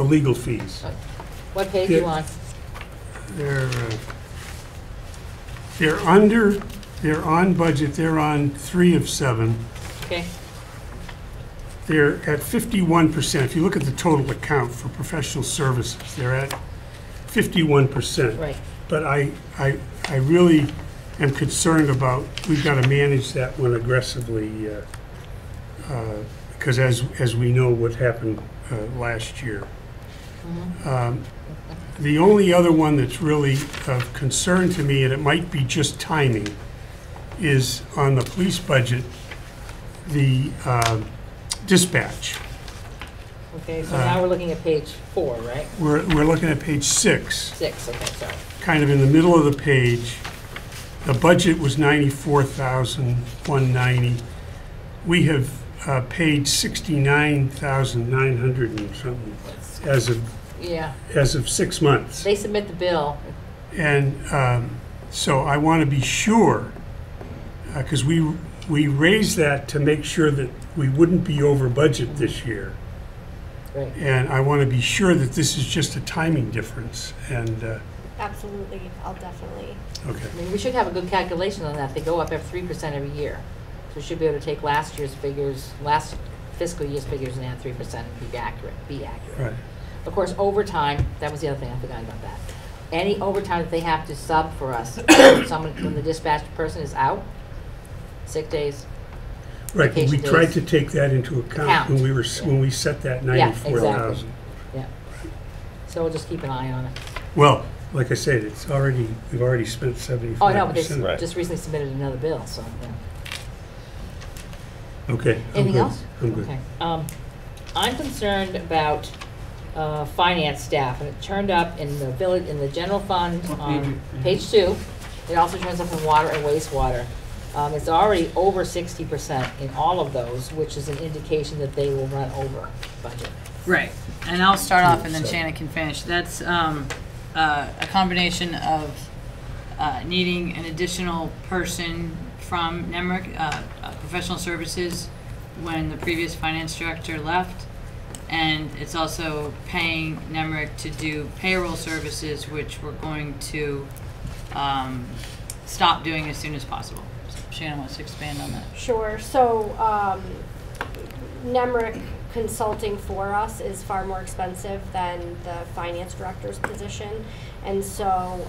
Speaker 2: legal fees.
Speaker 1: What page are you on?
Speaker 2: They're on budget, they're on 3 of 7.
Speaker 1: Okay,
Speaker 2: They're at 51%. If you look at the total account for professional services, they're at 51%.
Speaker 1: right.
Speaker 2: But I really am concerned about, we've got to manage that one aggressively, because as we know what happened last year. The only other one that's really of concern to me, and it might be just timing, is on the police budget, the dispatch.
Speaker 1: Okay, so now we're looking at page 4, right?
Speaker 2: We're looking at page 6,
Speaker 1: 6, okay, sorry.
Speaker 2: kind of in the middle of the page. The budget was $94,190. We have paid $69,900 and something
Speaker 1: Yeah,
Speaker 2: as of 6 months.
Speaker 1: they submit the bill.
Speaker 2: And so I want to be sure, because we raised that to make sure that we wouldn't be over budget this year.
Speaker 1: Right.
Speaker 2: And I want to be sure that this is just a timing difference. And,
Speaker 10: absolutely, I'll definitely.
Speaker 2: okay.
Speaker 1: I mean, we should have a good calculation on that. They go up every 3% every year. So we should be able to take last year's figures, last fiscal year's figures, and add 3% and be accurate.
Speaker 2: Right.
Speaker 1: Of course, overtime, that was the other thing, I forgot about that. Any overtime that they have to sub for us, when the dispatched person is out, sick days.
Speaker 2: Right, but we
Speaker 1: Vacation
Speaker 2: tried
Speaker 1: days.
Speaker 2: to take that into account when we set that
Speaker 1: Yeah,
Speaker 2: 94,000.
Speaker 1: exactly. Yeah. So we'll just keep an eye on it.
Speaker 2: Well, like I said, we've already spent 75%.
Speaker 1: Oh, no, but they
Speaker 9: Right.
Speaker 1: just recently submitted another bill, so, yeah.
Speaker 2: Okay. I'm
Speaker 1: Anything
Speaker 2: good.
Speaker 1: else?
Speaker 2: I'm good.
Speaker 1: Okay. I'm concerned about finance staff, and it turned up in the village, in the general fund on page 2. It also turns up in water and wastewater. It's already over 60% in all of those, which is an indication that they will run over budget.
Speaker 3: Right, and I'll start off and then Shannon can finish. That's a combination of needing an additional person from NEMRIC, professional services, when the previous finance director left. And it's also paying NEMRIC to do payroll services, which we're going to stop doing as soon as possible. So Shannon wants to expand on that.
Speaker 10: Sure. So, NEMRIC consulting for us is far more expensive than the finance director's position. And so,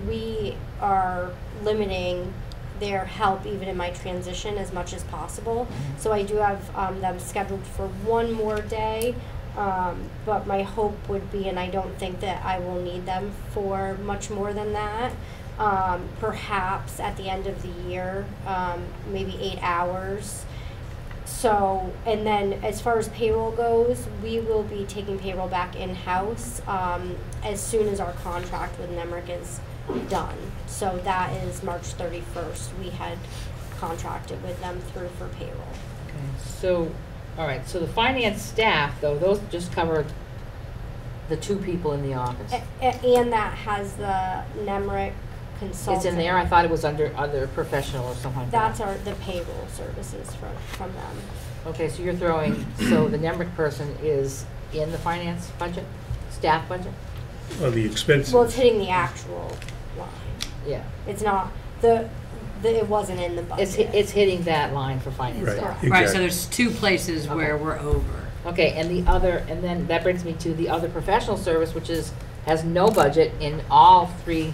Speaker 10: we are limiting their help even in my transition as much as possible. So I do have them scheduled for one more day But my hope would be, and I don't think that I will need them for much more than that, perhaps at the end of the year, maybe 8 hours. So, and then as far as payroll goes, we will be taking payroll back in-house as soon as our contract with Nemrick is done. So that is March 31st. We had contracted with them through for payroll.
Speaker 1: Okay, so, all right, so the finance staff, though, those just covered the 2 people in the office.
Speaker 10: And that has the Nemrick consultant.
Speaker 1: It's in there? I thought it was under other professional or something like that.
Speaker 10: That's the payroll services from them.
Speaker 1: Okay, so you're throwing, so the Nemrick person is in the finance budget, staff budget?
Speaker 2: Well, the expenses.
Speaker 10: Well, it's hitting the actual line.
Speaker 1: Yeah.
Speaker 10: It's not, it wasn't in the budget.
Speaker 1: It's hitting that line for finance
Speaker 2: Right.
Speaker 1: staff.
Speaker 2: Exactly.
Speaker 3: Right, so there's 2 places where we're over.
Speaker 1: Okay, and the other, and then that brings me to the other professional service, which has no budget in all 3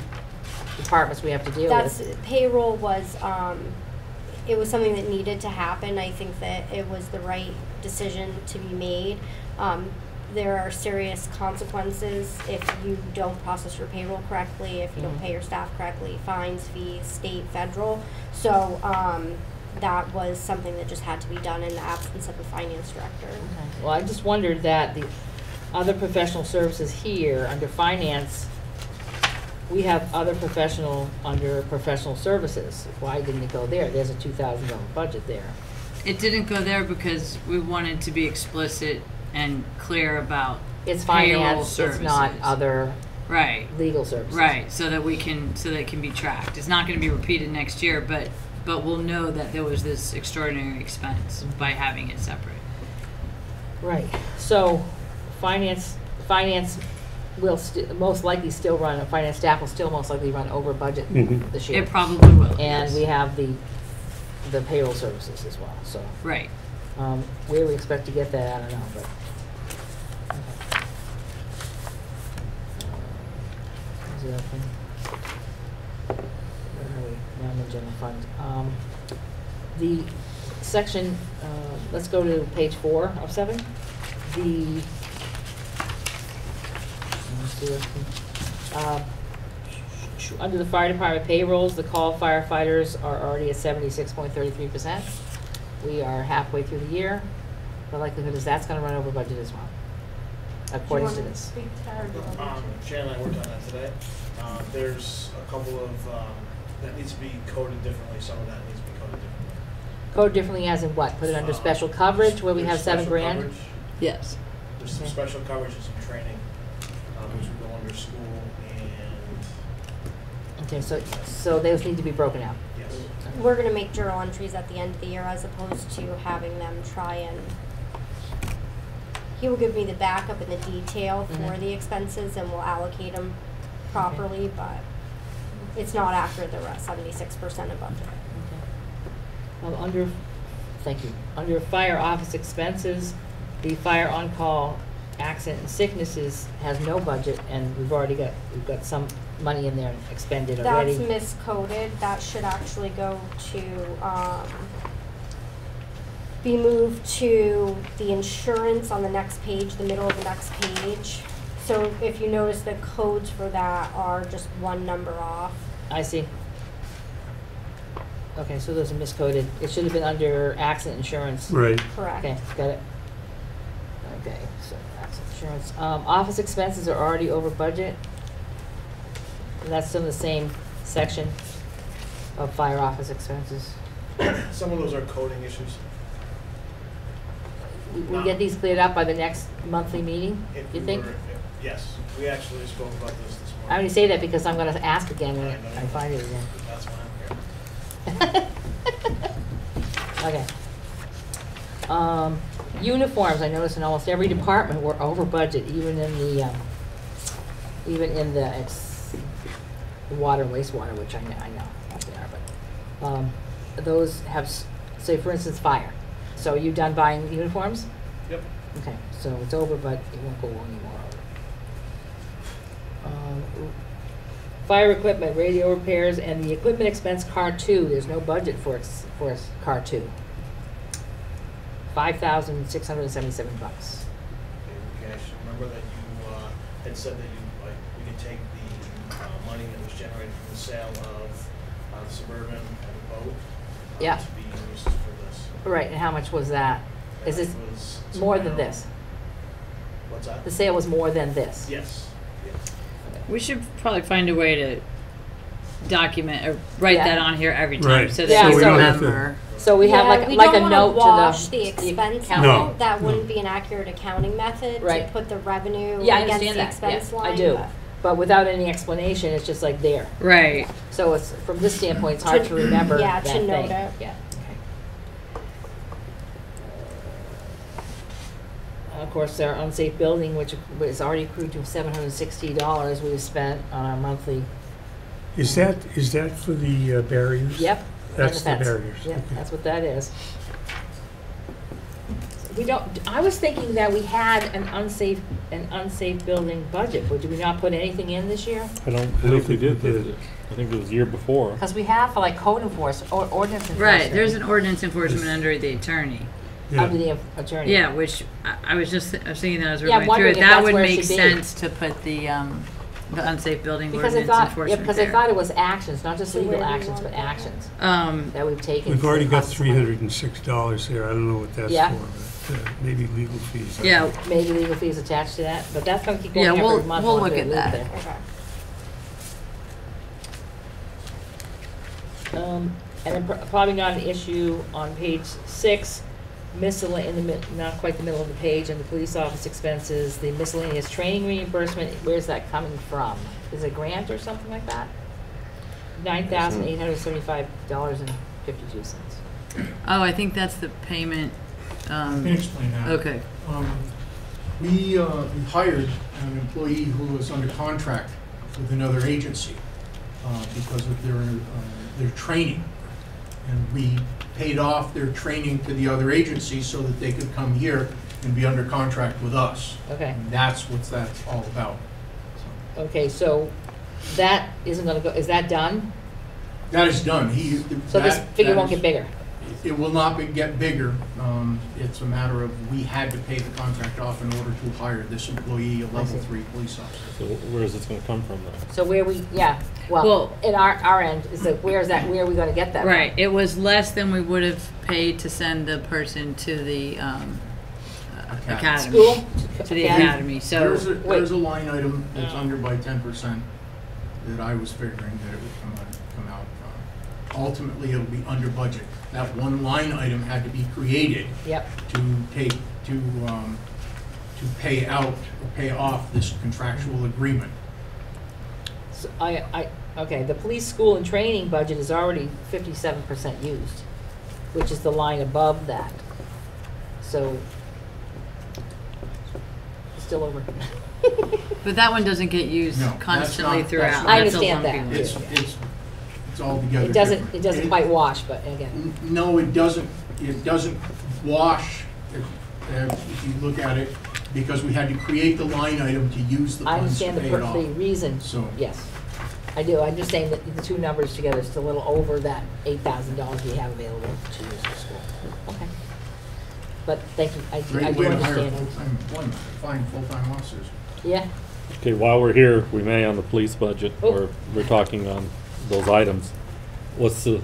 Speaker 1: departments we have to deal with.
Speaker 10: Payroll was, it was something that needed to happen. I think that it was the right decision to be made. There are serious consequences if you don't process your payroll correctly, if you don't pay your staff correctly, fines, fees, state, federal. So that was something that just had to be done in the absence of a finance director.
Speaker 1: Okay. Well, I just wondered that the other professional services here, under finance, we have other professional under professional services. Why didn't it go there? There's a $2,000 budget there.
Speaker 3: It didn't go there because we wanted to be explicit and clear about
Speaker 1: It's
Speaker 3: payroll
Speaker 1: finance,
Speaker 3: services.
Speaker 1: it's not other
Speaker 3: Right.
Speaker 1: legal services.
Speaker 3: Right, so that it can be tracked. It's not going to be repeated next year, but we'll know that there was this extraordinary expense by having it separate.
Speaker 1: Right. So finance will most likely still run, finance staff will still most likely run over budget this year.
Speaker 3: It probably will.
Speaker 1: And
Speaker 3: yes.
Speaker 1: we have the payroll services as well, so.
Speaker 3: Right.
Speaker 1: Where we expect to get that, I don't know, but. Okay. What's the other thing? Where are we? Now in the general fund. The section, let's go to page 4 of 7. Under the fire department payrolls, the call firefighters are already at 76.33%. We are halfway through the year. The likelihood is that's going to run over budget as well, according to this.
Speaker 11: Shannon and I worked on that today. There's a couple of, that needs to be coded differently. Some of that needs to be coded differently.
Speaker 1: Code differently as in what? Put it under special coverage where we have $7 grand?
Speaker 11: Coverage.
Speaker 3: Yes.
Speaker 11: There's some special coverage and some training, which will go under school and.
Speaker 1: Okay, so those need to be broken out.
Speaker 11: Yes.
Speaker 10: We're going to make journal entries at the end of the year as opposed to having them try and. He will give me the backup and the detail for the expenses, and we'll allocate them properly, but it's not after the 76% of budget.
Speaker 1: Okay. Thank you. Under fire office expenses, the fire on-call accident and sicknesses has no budget, and we've got some money in there expended already.
Speaker 10: That's miscoded. That should actually go to, be moved to the insurance on the next page, the middle of the next page. So if you notice, the codes for that are just one number off.
Speaker 1: I see. Okay, so those are miscoded. It should have been under accident insurance.
Speaker 2: Right.
Speaker 10: Correct.
Speaker 1: Okay, got it. Okay, so accident insurance. Office expenses are already over budget. And that's still in the same section of fire office expenses.
Speaker 11: Some of those are coding issues.
Speaker 1: We get these cleared up by the next monthly meeting,
Speaker 11: If
Speaker 1: you
Speaker 11: we
Speaker 1: think?
Speaker 11: Yes, we actually spoke about this morning.
Speaker 1: I only say that because I'm gonna ask again when
Speaker 11: I know.
Speaker 1: I find it again.
Speaker 11: That's why I'm here.
Speaker 1: Okay. Uniforms, I noticed in almost every department we're over budget, even in the water and wastewater, which I know what they are, but those have, say for instance, fire. So are you done buying uniforms?
Speaker 11: Yep.
Speaker 1: Okay, so it's over, but it won't go anymore over. Fire equipment, radio repairs, and the equipment expense car 2, there's no budget for car 2. $5,677.
Speaker 11: remember that you had said that we could take the money that was generated from the sale of the Suburban and the boat
Speaker 1: Yeah.
Speaker 11: to be used for this.
Speaker 1: Right, and how much was that? Is
Speaker 11: And
Speaker 1: this
Speaker 11: it was
Speaker 1: more than
Speaker 11: around-
Speaker 1: this?
Speaker 11: What's that?
Speaker 1: The sale was more than this?
Speaker 11: Yes, yes.
Speaker 3: We should probably find a way to document or write
Speaker 1: Yeah.
Speaker 3: that on here every time
Speaker 2: Right.
Speaker 3: so
Speaker 1: Yeah,
Speaker 3: that
Speaker 1: so
Speaker 3: we
Speaker 1: we don't
Speaker 2: have to-
Speaker 3: remember.
Speaker 1: So we have
Speaker 10: Yeah, we
Speaker 1: like a
Speaker 10: don't wanna
Speaker 1: note
Speaker 10: wash
Speaker 1: to
Speaker 10: the expense
Speaker 1: accountant.
Speaker 2: No.
Speaker 10: out. That wouldn't be an accurate accounting method to
Speaker 1: Right.
Speaker 10: put the revenue
Speaker 1: Yeah, I
Speaker 10: against
Speaker 1: understand
Speaker 10: the
Speaker 1: that.
Speaker 10: expense
Speaker 1: Yeah,
Speaker 10: line.
Speaker 1: I do.
Speaker 10: but-
Speaker 1: But without any explanation, it's just like there.
Speaker 3: Right.
Speaker 1: So it's, from this standpoint, it's hard to remember
Speaker 10: Yeah,
Speaker 1: that
Speaker 10: to
Speaker 1: thing.
Speaker 10: note it.
Speaker 1: Yeah. Of course, our unsafe building, which is already accrued to $760 we've spent on our monthly.
Speaker 2: Is that for the barriers?
Speaker 1: Yep.
Speaker 2: That's
Speaker 1: and
Speaker 2: the
Speaker 1: fence.
Speaker 2: barriers.
Speaker 1: Yeah,
Speaker 2: Okay.
Speaker 1: that's what that is. We don't, I was thinking that we had an unsafe building budget, but did we not put anything in this year?
Speaker 7: I don't believe we
Speaker 2: think we
Speaker 7: did.
Speaker 2: did.
Speaker 7: I think it was the year before.
Speaker 1: Because we have for like code enforcement, or ordinance enforcement.
Speaker 3: Right. There's an ordinance enforcement under the attorney.
Speaker 2: Yeah.
Speaker 1: Under the attorney.
Speaker 3: Yeah, which I was thinking that as we
Speaker 1: Yeah,
Speaker 3: were
Speaker 1: I'm
Speaker 3: going through
Speaker 1: wondering
Speaker 3: it.
Speaker 1: if
Speaker 3: That
Speaker 1: that's
Speaker 3: would
Speaker 1: where it
Speaker 3: make
Speaker 1: should be.
Speaker 3: sense to put the unsafe building
Speaker 1: Because I
Speaker 3: ordinance
Speaker 1: thought,
Speaker 3: enforcement
Speaker 1: because I
Speaker 3: there.
Speaker 1: thought it was actions, not just
Speaker 10: So where
Speaker 1: legal
Speaker 10: do you
Speaker 1: actions,
Speaker 10: want
Speaker 1: but
Speaker 10: that?
Speaker 1: actions
Speaker 3: Um,
Speaker 1: that we've taken.
Speaker 2: We've already got
Speaker 1: to-
Speaker 2: $306 there. I don't know what that's
Speaker 1: Yeah.
Speaker 2: for, but maybe legal fees.
Speaker 3: yeah.
Speaker 1: Maybe legal fees attached to that, but that's gonna keep going
Speaker 3: Yeah,
Speaker 1: every
Speaker 3: we'll-
Speaker 1: month.
Speaker 3: we'll
Speaker 1: once
Speaker 3: look
Speaker 1: we
Speaker 3: at
Speaker 1: leave
Speaker 3: that.
Speaker 1: there.
Speaker 10: Okay.
Speaker 1: And then probably not an issue on page 6, not quite the middle of the page, and the police office expenses, the miscellaneous training reimbursement, where's that coming from? Is it a grant or something like that? $9,875.52.
Speaker 3: Oh, I think that's the payment.
Speaker 4: I can explain that.
Speaker 3: Okay.
Speaker 4: We hired an employee who was under contract with another agency because of their training. And we paid off their training to the other agency so that they could come here and be under contract with us.
Speaker 1: Okay,
Speaker 4: And that's what that's all about. So,
Speaker 1: okay, so that isn't gonna go, is that done?
Speaker 4: that is done.
Speaker 1: So this figure won't get bigger?
Speaker 4: It will not get bigger. It's a matter of, we had to pay the contract off in order to hire this employee, a level
Speaker 1: see.
Speaker 4: 3 police officer.
Speaker 7: So where is this going to come from, though?
Speaker 1: So where we, yeah, well,
Speaker 3: Well-
Speaker 1: in our end, is that, where are we gonna get that? from?
Speaker 3: Right. It was less than we would have paid to send the person to the academy.
Speaker 1: School?
Speaker 3: To the
Speaker 1: Okay.
Speaker 3: academy. So
Speaker 4: There's a line item that's under by 10% that I was figuring that it would come out. Ultimately, it'll be under budget. That one line item had to be created
Speaker 1: Yep,
Speaker 4: to pay out, or pay off this contractual agreement.
Speaker 1: so okay, the police school and training budget is already 57% used, which is the line above that. So, still over.
Speaker 3: but that one doesn't get used
Speaker 4: No, that's
Speaker 3: constantly
Speaker 4: not-
Speaker 3: throughout.
Speaker 4: that's
Speaker 1: I
Speaker 3: That's a
Speaker 1: understand
Speaker 3: lumpy
Speaker 1: that.
Speaker 3: one.
Speaker 4: It's all together.
Speaker 1: It doesn't
Speaker 4: different.
Speaker 1: quite wash, but again,
Speaker 4: No, it doesn't wash, if you look at it, because we had to create the line item to use the
Speaker 1: I
Speaker 4: funds to
Speaker 1: understand
Speaker 4: pay it off.
Speaker 1: the reason,
Speaker 4: So-
Speaker 1: yes. I do, I'm just saying that the two numbers together is still a little over that $8,000 we have available to use for school. Okay. But thank you, I
Speaker 4: Great
Speaker 1: do
Speaker 4: way to hire
Speaker 1: understand.
Speaker 4: full-time employment, find full-time officers.
Speaker 1: Yeah,
Speaker 7: Okay, while we're here, we may on the police budget,
Speaker 1: Oh.
Speaker 7: or we're talking on those items. What's the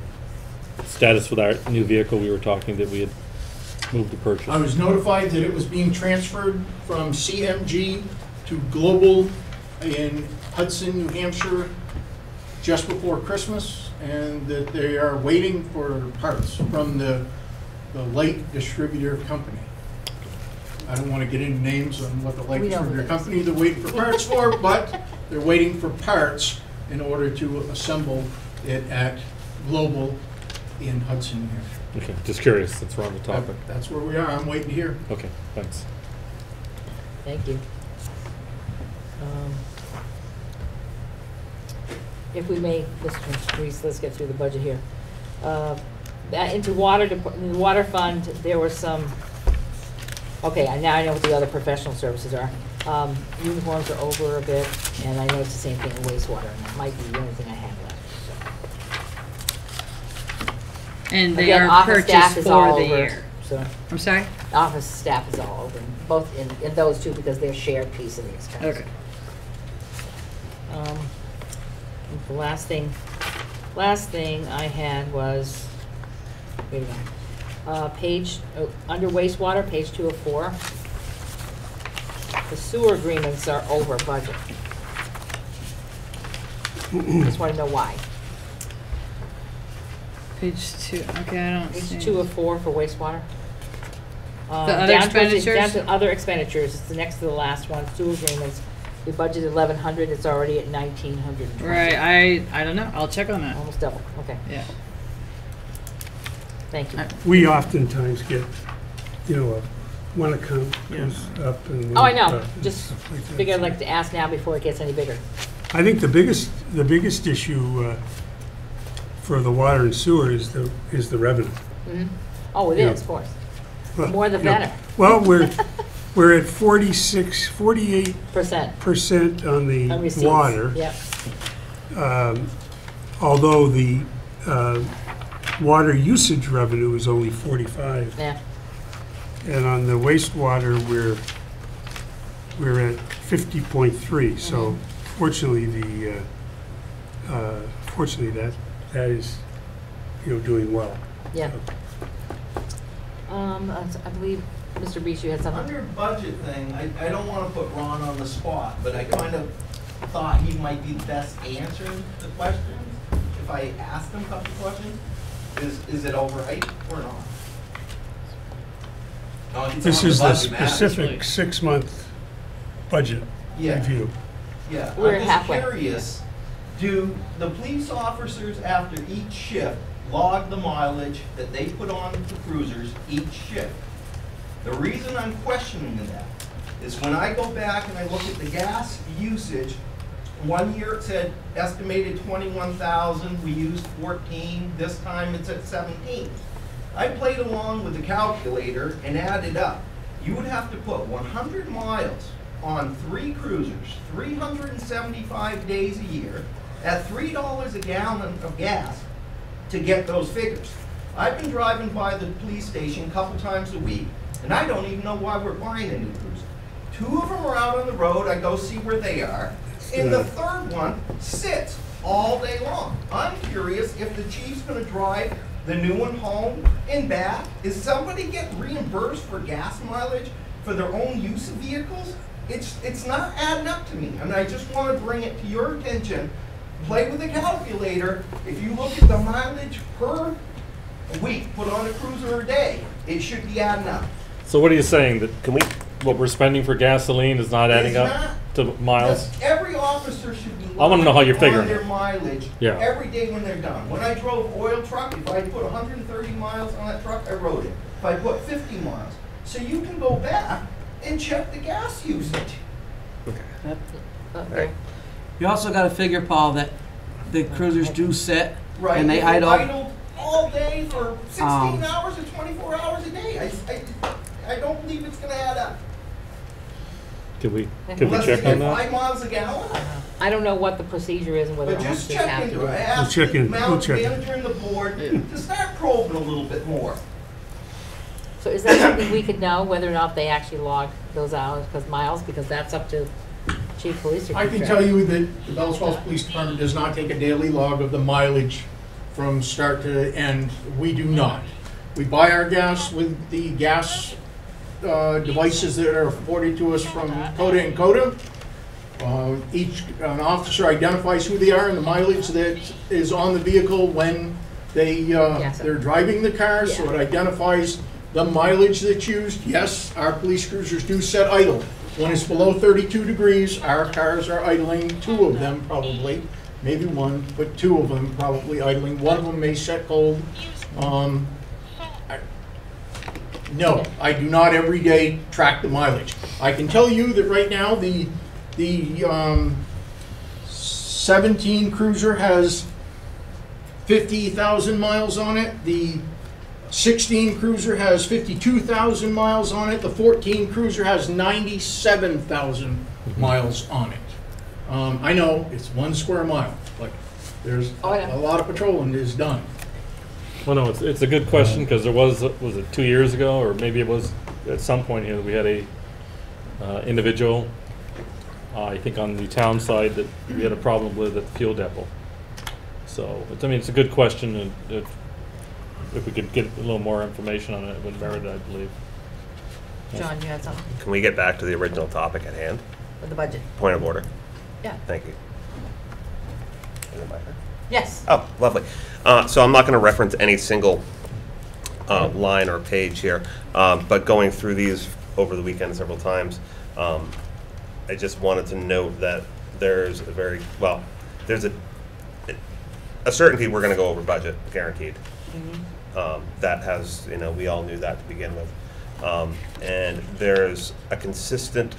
Speaker 7: status with our new vehicle we were talking that we had moved to purchase?
Speaker 4: I was notified that it was being transferred from CMG to Global in Hudson, New Hampshire, just before Christmas, and that they are waiting for parts from the light distributor company. I don't want to get into names on what the light
Speaker 1: We know who
Speaker 4: distributor
Speaker 1: it is.
Speaker 4: company they're waiting for parts for, but they're waiting for parts in order to assemble it at Global in Hudson, New Hampshire.
Speaker 7: Okay, just curious, since we're on the topic.
Speaker 4: That's where we are. I'm waiting to hear.
Speaker 7: Okay, thanks.
Speaker 1: thank you. If we may, Mr. Reese, let's get through the budget here. Into in the water fund, there were some, okay, now I know what the other professional services are. Uniforms are over a bit, and I know it's the same thing in wastewater, and that might be the only thing I have left, so.
Speaker 3: And they
Speaker 1: Again,
Speaker 3: are
Speaker 1: office staff
Speaker 3: purchased
Speaker 1: is
Speaker 3: for
Speaker 1: all
Speaker 3: the
Speaker 1: over,
Speaker 3: year.
Speaker 1: so.
Speaker 3: I'm sorry?
Speaker 1: Office staff is all over, both in those two, because they're shared piece of the expense.
Speaker 3: Okay.
Speaker 1: The last thing I had was, wait a minute, under wastewater, page 2 of 4. The sewer agreements are over budget. Just want to know why.
Speaker 3: Page 2, okay, I don't see.
Speaker 1: Page 2 of 4 for wastewater.
Speaker 3: The other expenditures?
Speaker 1: Down to other expenditures, it's the next to the last one, sewer agreements. We budgeted 1,100, it's already at 1,920.
Speaker 3: Right, I don't know, I'll check on that.
Speaker 1: Almost double, okay,
Speaker 3: Yeah.
Speaker 1: thank you.
Speaker 2: We oftentimes get, one account goes up and one.
Speaker 1: Oh, I know,
Speaker 2: and
Speaker 1: just
Speaker 2: stuff like that.
Speaker 1: figured I'd like to ask now before it gets any bigger.
Speaker 2: I think the biggest issue for the water and sewer is the revenue.
Speaker 1: Mhm. Oh, it
Speaker 2: Yeah.
Speaker 1: is, of course.
Speaker 2: Well,
Speaker 1: More the
Speaker 2: you know,
Speaker 1: better.
Speaker 2: Well, we're at 48% on the
Speaker 1: On receipts.
Speaker 2: water.
Speaker 1: Yep.
Speaker 2: Although the water usage revenue is only 45.
Speaker 1: Yeah.
Speaker 2: And on the wastewater, we're at 50.3. So fortunately, that is, doing well.
Speaker 1: Yeah. I believe, Mr. Reese, you had something?
Speaker 5: Under budget thing, I don't want to put Ron on the spot, but I kind of thought he might be best answering the questions if I asked him a couple questions. Is it overhyped or not? No, it's
Speaker 2: This
Speaker 5: on
Speaker 2: is the
Speaker 5: budget matters.
Speaker 2: specific 6-month budget
Speaker 5: Yeah.
Speaker 2: review.
Speaker 5: Yeah,
Speaker 1: We're
Speaker 5: I'm just
Speaker 1: halfway.
Speaker 5: curious, do the police officers after each shift log the mileage that they put on the cruisers each shift? The reason I'm questioning that is when I go back and I look at the gas usage, one year it said estimated 21,000, we used 14, this time it's at 17. I played along with the calculator and added up. You would have to put 100 miles on 3 cruisers, 375 days a year, at $3 a gallon of gas to get those figures. I've been driving by the police station a couple times a week, and I don't even know why we're buying a new cruiser. 2 of them are out on the road, I go see where they are, and the third one sits all day long. I'm curious if the chief's gonna drive the new one home and back. Is somebody getting reimbursed for gas mileage for their own use of vehicles? It's not adding up to me, and I just want to bring it to your attention. Play with the calculator. If you look at the mileage per week put on a cruiser a day, it should be adding up.
Speaker 7: So what are you saying, that what we're spending for gasoline is not adding
Speaker 5: It's
Speaker 7: up
Speaker 5: not-
Speaker 7: to miles?
Speaker 5: Yes, every officer should be
Speaker 7: I wanna know how you're
Speaker 5: on
Speaker 7: figuring
Speaker 5: their
Speaker 7: it.
Speaker 5: mileage
Speaker 7: Yeah.
Speaker 5: every day when they're done. When I drove oil truck, if I put 130 miles on that truck, I wrote it. If I put 50 miles. So you can go back and check the gas usage.
Speaker 1: Okay.
Speaker 12: You also got to figure, Paul, that the cruisers do sit
Speaker 5: Right,
Speaker 12: and they
Speaker 5: if you
Speaker 12: idle.
Speaker 5: idled all day for 16 hours or 24 hours a day. I don't believe it's gonna add up.
Speaker 7: Could we
Speaker 5: Unless
Speaker 7: check
Speaker 5: they
Speaker 7: on
Speaker 5: get
Speaker 7: that?
Speaker 5: 5 miles a gallon.
Speaker 1: I don't know what the procedure is and whether
Speaker 5: But
Speaker 1: it
Speaker 5: just
Speaker 1: has to
Speaker 5: check
Speaker 1: have to
Speaker 5: into
Speaker 1: do
Speaker 5: it. I
Speaker 1: it.
Speaker 5: asked
Speaker 2: check
Speaker 5: the
Speaker 2: in. We'll check in.
Speaker 5: manager and the board to start probing a little bit more.
Speaker 1: So is that something we could know, whether or not they actually log those hours, because that's up to Chief Police?
Speaker 4: I can tell you that the Bellows Falls Police Department does not take a daily log of the mileage from start to end. We do not. We buy our gas with the gas devices that are afforded to us from CODA and CODA. An officer identifies who they are and the mileage that is on the vehicle when they're driving the car, so it identifies the mileage that's used. Yes, our police cruisers do set idle. When it's below 32 degrees, our cars are idling, 2 of them probably, maybe 1, but 2 of them probably idling. 1 of them may set cold. No, I do not every day track the mileage. I can tell you that right now the 17 cruiser has 50,000 miles on it. The 16 cruiser has 52,000 miles on it. The 14 cruiser has 97,000 miles on it. I know it's 1 square mile, but there's a lot of patrolling is done.
Speaker 7: Well, no, it's a good question, because there was it 2 years ago, or maybe it was at some point here, we had a individual, I think on the town side, that we had a problem with at the fuel depot. So, I mean, it's a good question, and if we could get a little more information on it, it would merit it, I believe.
Speaker 1: John, you had something
Speaker 9: Can we get back to the original topic at hand?
Speaker 1: with the budget?
Speaker 9: Point of order.
Speaker 1: Yeah.
Speaker 9: Thank you. Is it my turn?
Speaker 1: Yes.
Speaker 9: Oh, lovely. So I'm not going to reference any single line or page here, but going through these over the weekend several times, I just wanted to note that there's there's a certainty we're going to go over budget, guaranteed. That has, we all knew that to begin with. And there's a consistent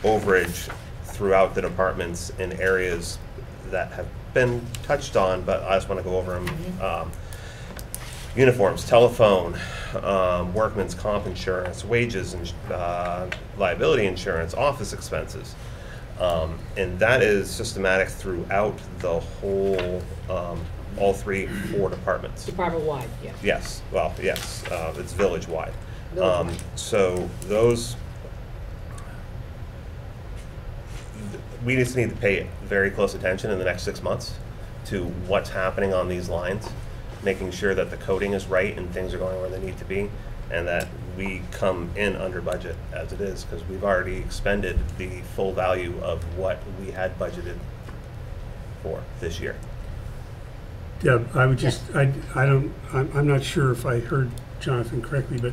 Speaker 9: overage throughout the departments in areas that have been touched on, but I just want to go over them. Uniforms, telephone, workman's comp insurance, wages, and liability insurance, office expenses. And that is systematic throughout the whole, all 4 departments.
Speaker 1: Department-wide, yeah.
Speaker 9: Yes, well, yes, it's village-wide.
Speaker 1: Village-wide.
Speaker 9: So those, we just need to pay very close attention in the next 6 months to what's happening on these lines, making sure that the coding is right and things are going where they need to be, and that we come in under budget as it is, because we've already expended the full value of what we had budgeted for this year.
Speaker 2: Yeah, I would just, I'm not sure if I heard Jonathan correctly, but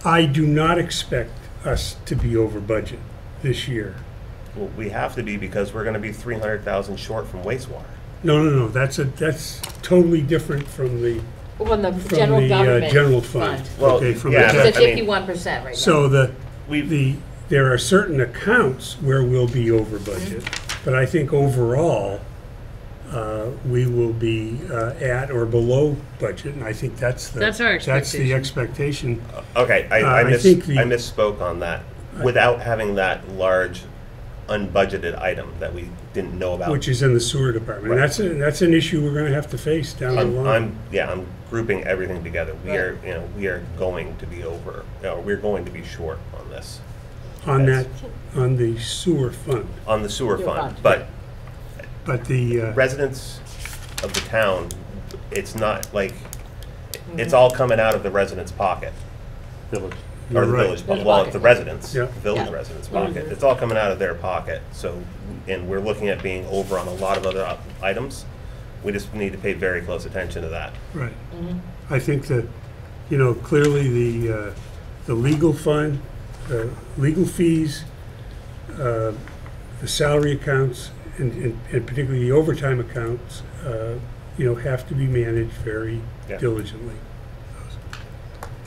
Speaker 2: I do not expect us to be over budget this year.
Speaker 9: Well, we have to be, because we're going to be 300,000 short from wastewater.
Speaker 2: No, that's totally different from the
Speaker 1: From the general government
Speaker 2: general fund.
Speaker 9: Well,
Speaker 2: Okay, from
Speaker 9: yeah,
Speaker 2: the
Speaker 1: It's at 51% right now.
Speaker 2: So there are certain accounts where we'll be over budget, but I think overall we will be at or below budget, and I think that's
Speaker 3: That's our
Speaker 2: the expectation.
Speaker 9: Okay, I misspoke on that. Without having that large unbudgeted item that we didn't know about.
Speaker 2: Which is in the sewer department.
Speaker 9: Right.
Speaker 2: That's an issue we're going to have to face down the line.
Speaker 9: I'm grouping everything together. We are going to be over. We're going to be short on this.
Speaker 2: On the sewer fund.
Speaker 9: On the sewer fund,
Speaker 2: but the
Speaker 9: residents of the town, it's not like it's all coming out of the residents' pocket.
Speaker 7: Village.
Speaker 9: Or the
Speaker 2: right.
Speaker 9: village, well, the residents,
Speaker 2: Yeah.
Speaker 9: village residents' pocket. It's all coming out of their pocket. So, and we're looking at being over on a lot of other items. We just need to pay very close attention to that.
Speaker 2: Right. I think that, clearly the legal fund, legal fees, the salary accounts, and particularly the overtime accounts, have to be managed very diligently.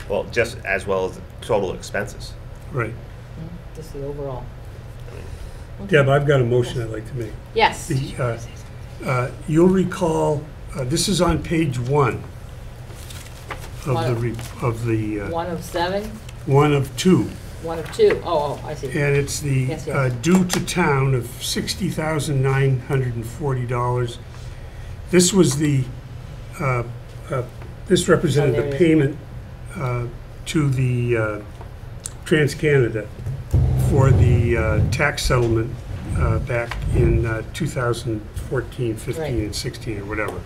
Speaker 9: Well, just as well as the total expenses.
Speaker 2: Right.
Speaker 1: Just the overall.
Speaker 2: Deb, I've got a motion I'd like to make.
Speaker 1: Yes.
Speaker 2: You'll recall, this is on page 1 of the
Speaker 1: 1 of 7?
Speaker 2: 1 of 2.
Speaker 1: 1 of 2. Oh, I see.
Speaker 2: And it's the
Speaker 1: Yes.
Speaker 2: due to town of $60,940. This was this represented the payment to the TransCanada for the tax settlement back in 2014, 15,
Speaker 1: Right.
Speaker 2: and 16, or whatever.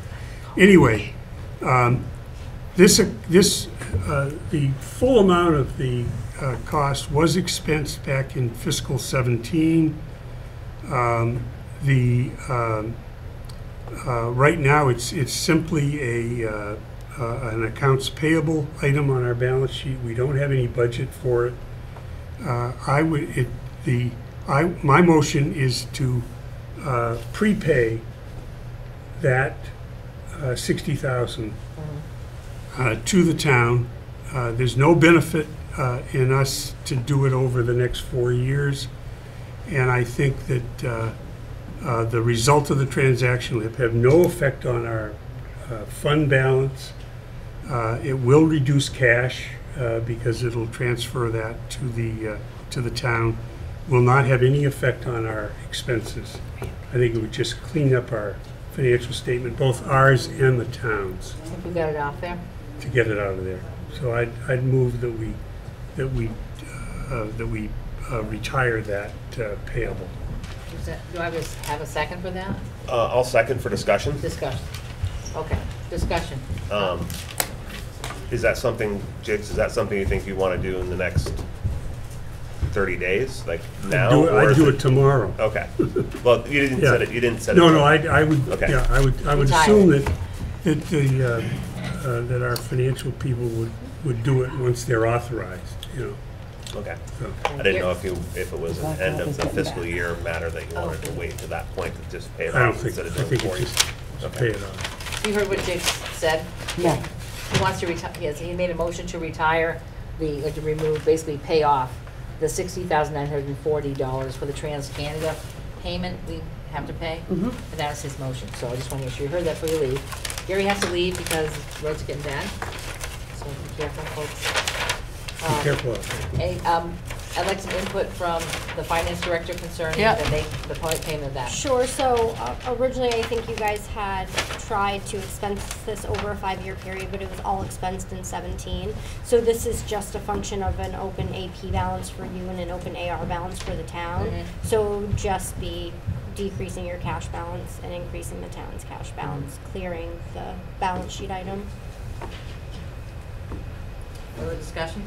Speaker 2: Anyway, the full amount of the cost was expensed back in fiscal 17. Right now, it's simply an accounts payable item on our balance sheet. We don't have any budget for it. My motion is to prepay that 60,000 to the town. There's no benefit in us to do it over the next 4 years, and I think that the result of the transaction will have no effect on our fund balance. It will reduce cash because it'll transfer that to the town. Will not have any effect on our expenses. I think it would just clean up our financial statement, both ours and the town's,
Speaker 1: If we got it off there.
Speaker 2: to get it out of there. So I'd move that we retire that payable.
Speaker 1: Do I have a second for that?
Speaker 9: I'll second for discussion.
Speaker 1: Discussion. Okay, discussion.
Speaker 9: Is that something, Jigs, is that something you think you want to do in the next 30 days, like now?
Speaker 2: I'd do it tomorrow.
Speaker 9: Okay. Well, you didn't
Speaker 2: Yeah.
Speaker 9: set it, you didn't set it.
Speaker 2: No,
Speaker 9: down.
Speaker 2: no, I would,
Speaker 9: Okay.
Speaker 2: yeah, I would
Speaker 1: Retire.
Speaker 2: assume that our financial people would do it once they're authorized, you know.
Speaker 9: Okay.
Speaker 2: So,
Speaker 9: I didn't know if it was an end of the fiscal year matter that you wanted to wait to that point to just pay it
Speaker 2: I don't
Speaker 9: off
Speaker 2: think,
Speaker 9: instead
Speaker 2: I
Speaker 9: of doing
Speaker 2: think
Speaker 9: it for you.
Speaker 2: it's just pay it off.
Speaker 1: You heard what Jake said?
Speaker 12: Yeah.
Speaker 1: He wants to retire, he made a motion to retire to remove, basically pay off the $60,940 for the Trans-Canada payment we have to pay.
Speaker 12: Mhm.
Speaker 1: And that was his motion, so I just want to make sure you heard that before you leave. Gary has to leave because the roads are getting bad, so be careful, folks.
Speaker 2: Be careful.
Speaker 1: I'd like some input from the finance director concerning
Speaker 3: Yeah.
Speaker 1: the payment of that.
Speaker 10: Sure, so originally I think you guys had tried to expense this over a 5-year period, but it was all expensed in 17. So this is just a function of an open AP balance for you and an open AR balance for the town.
Speaker 1: Mhm.
Speaker 10: So just be decreasing your cash balance and increasing the town's cash balance, clearing the balance sheet item.
Speaker 1: Further discussion?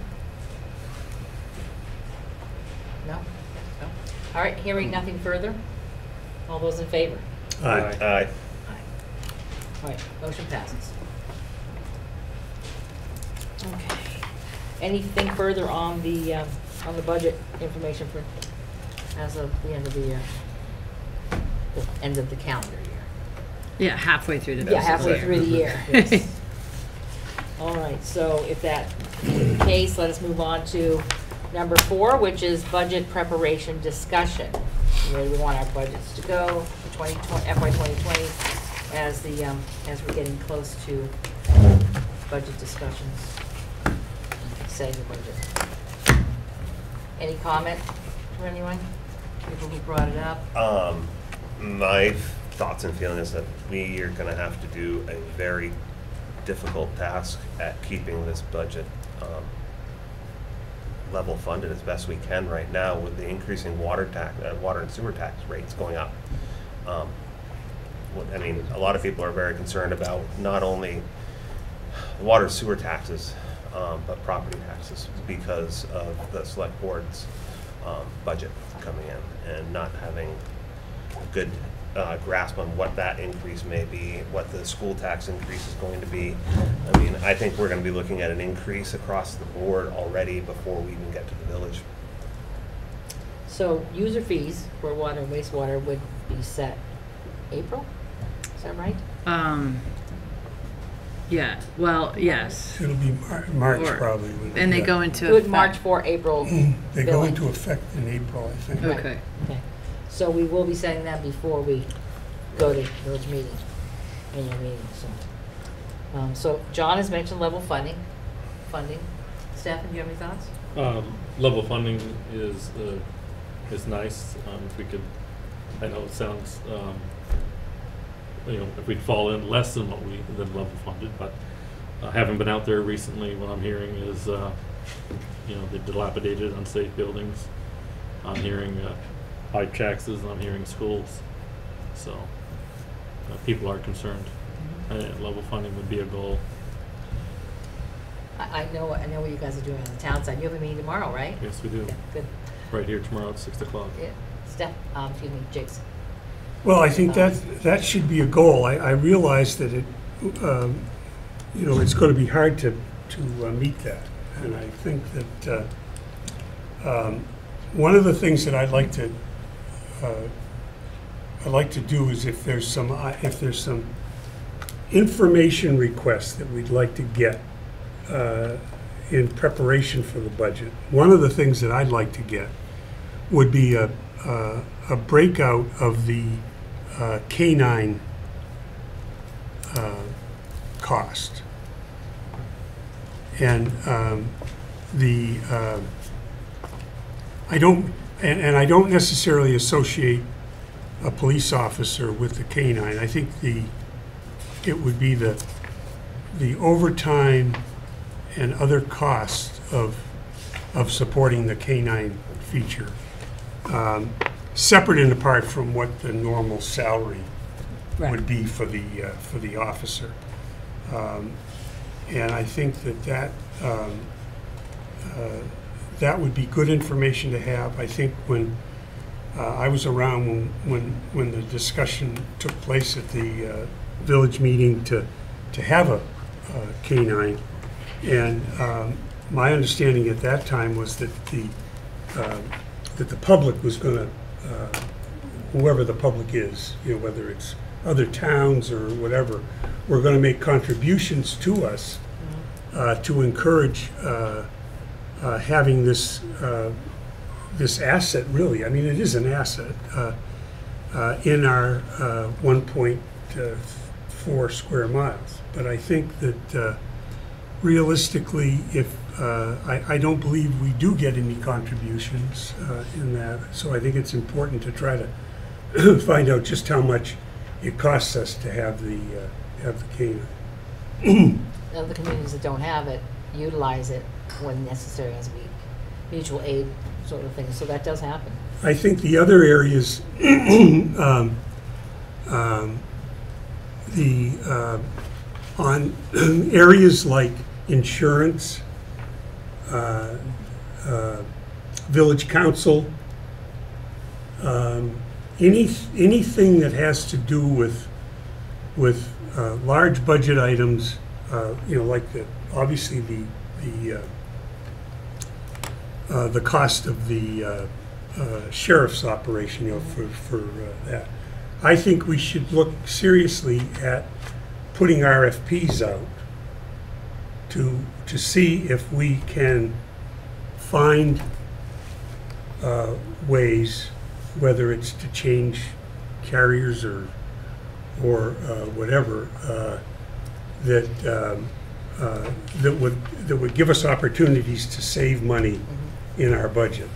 Speaker 1: No? No? All right, hearing nothing further. All those in favor?
Speaker 2: Aye.
Speaker 9: Aye.
Speaker 1: All right, motion passes. Okay. Anything further on the budget information for, as of the end of the end of the calendar year?
Speaker 3: Yeah, halfway through the
Speaker 1: Yeah,
Speaker 3: fiscal
Speaker 1: halfway
Speaker 3: year.
Speaker 1: through the year, yes. All right, so if that's the case, let us move on to number 4, which is budget preparation discussion. Where we want our budgets to go for FY 2020 as we're getting close to budget discussions. Setting the budget. Any comment from anyone? People who brought it up?
Speaker 9: My thoughts and feelings that we are going to have to do a very difficult task at keeping this budget level funded as best we can right now with the increasing water and sewer tax rates going up. I mean, a lot of people are very concerned about not only water and sewer taxes, but property taxes because of the select board's budget coming in and not having a good grasp on what that increase may be, what the school tax increase is going to be. I mean, I think we're going to be looking at an increase across the board already before we even get to the village.
Speaker 1: So user fees for water and wastewater would be set April? Is that right?
Speaker 3: Yeah, well, yes.
Speaker 2: It'll be March
Speaker 3: Or-
Speaker 2: probably.
Speaker 3: And they
Speaker 2: yeah.
Speaker 3: go into
Speaker 1: Good
Speaker 3: effect.
Speaker 1: March for April
Speaker 2: They go
Speaker 1: billing.
Speaker 2: into effect in April, I think.
Speaker 1: Right.
Speaker 3: Okay.
Speaker 1: Okay. So we will be setting that before we go to village meeting, annual meeting, so. So John has mentioned level funding. Stefan, do you have any thoughts?
Speaker 7: Level funding is nice. If we could, I know it sounds, if we'd fall in less than than level funded, but having been out there recently, what I'm hearing is, the dilapidated, unsafe buildings. I'm hearing high taxes, and I'm hearing schools. So people are concerned. Level funding would be a goal.
Speaker 1: I know what you guys are doing on the town side. You have a meeting tomorrow, right?
Speaker 7: Yes, we do.
Speaker 1: Yeah, good.
Speaker 7: Right here tomorrow at 6 o'clock.
Speaker 1: Yeah. Jakes.
Speaker 2: Well, I think that should be a goal. I realize that it's going to be hard to meet that. And I think that one of the things that I'd like to do is if there's some information requests that we'd like to get in preparation for the budget. One of the things that I'd like to get would be a breakout of the K-9 cost. And I don't necessarily associate a police officer with the K-9. I think it would be the overtime and other costs of of supporting the K-9 feature, separate and apart from what the normal salary would be for the officer. And I think that that would be good information to have. I think when I was around when the discussion took place at the village meeting to have a K-9, and my understanding at that time was that the public was going to, whoever the public is, whether it's other towns or whatever, were going to make contributions to us to encourage having this asset, really. I mean, it is an asset in our 1.4 square miles. But I think that realistically, if I don't believe we do get any contributions in that, so I think it's important to try to find out just how much it costs us to have the K-9.
Speaker 1: Other communities that don't have it utilize it when necessary as mutual aid sort of thing. So that does happen.
Speaker 2: I think the other areas, on areas like insurance, village council, anything that has to do with large budget items, like obviously the cost of the sheriff's operation, for that. I think we should look seriously at putting RFPs out to see if we can find ways, whether it's to change carriers or whatever, that would give us opportunities to save money in our budget.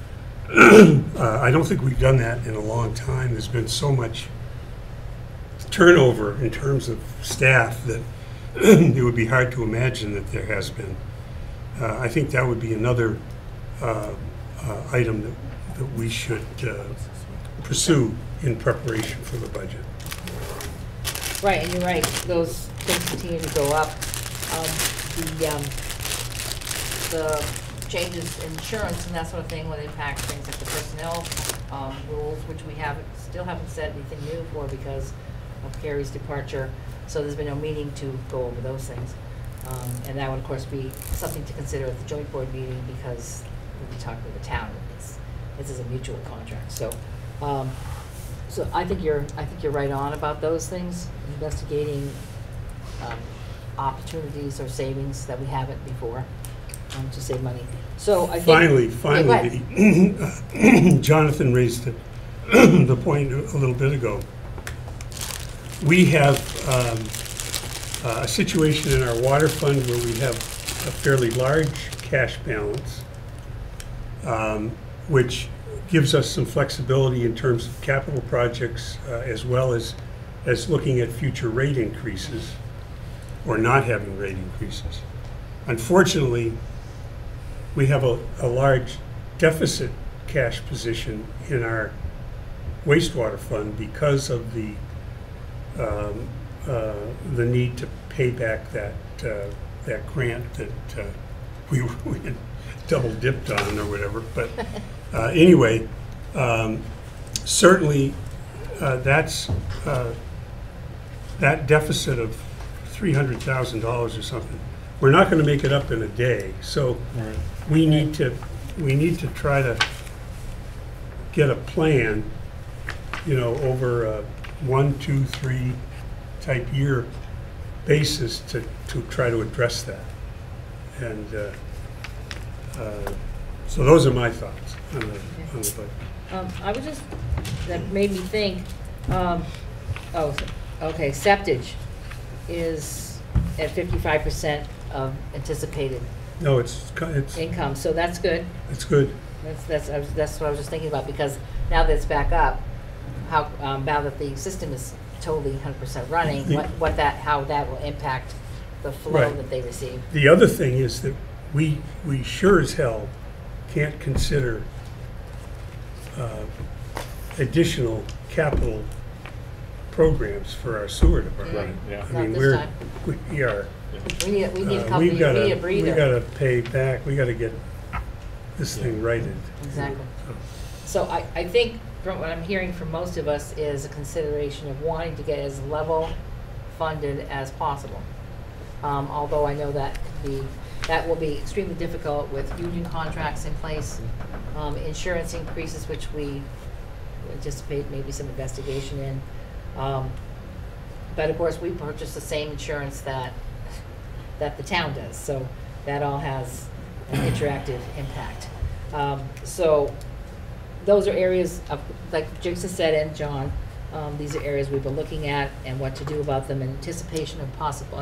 Speaker 2: I don't think we've done that in a long time. There's been so much turnover in terms of staff that it would be hard to imagine that there has been. I think that would be another item that we should pursue in preparation for the budget.
Speaker 1: Right, and you're right. Those things continue to go up. The changes in insurance and that sort of thing would impact things like the personnel rules, which we still haven't said anything new for because of Carrie's departure. So there's been no meeting to go over those things. And that would, of course, be something to consider at the joint board meeting because we'll be talking with the town. This is a mutual contract. So, so I think you're right on about those things, investigating opportunities or savings that we haven't before to save money. So I think
Speaker 2: finally, Jonathan raised the point a little bit ago. We have a situation in our water fund where we have a fairly large cash balance, which gives us some flexibility in terms of capital projects, as well as looking at future rate increases or not having rate increases. Unfortunately, we have a large deficit cash position in our wastewater fund because of the need to pay back that grant that we had double dipped on or whatever. But anyway, certainly that's that deficit of $300,000 or something. We're not going to make it up in a day, so we need to try to get a plan, over a 1, 2, 3 type year basis to try to address that. And so those are my thoughts on the budget.
Speaker 1: I would just, that made me think, okay, septage is at 55% of anticipated
Speaker 2: No, it's
Speaker 1: income, so that's good.
Speaker 2: It's good.
Speaker 1: That's what I was just thinking about, because now that it's back up, how now that the system is totally 100% running, how that will impact the flow that they receive.
Speaker 2: The other thing is that we sure as hell can't consider additional capital programs for our sewer department.
Speaker 7: Right, yeah.
Speaker 2: I
Speaker 1: Not
Speaker 2: mean,
Speaker 1: this time.
Speaker 2: we are.
Speaker 1: We need a couple,
Speaker 2: We've
Speaker 1: we
Speaker 2: gotta,
Speaker 1: need a breather.
Speaker 2: we gotta pay back, we gotta get this thing righted.
Speaker 1: Exactly. So I think from what I'm hearing from most of us is a consideration of wanting to get as level funded as possible. Although I know that that will be extremely difficult with union contracts in place, insurance increases, which we anticipate maybe some investigation in. But of course, we purchase the same insurance that the town does, so that all has an interactive impact. So those are areas of, like Jiggs has said and John, these are areas we've been looking at and what to do about them in anticipation of possible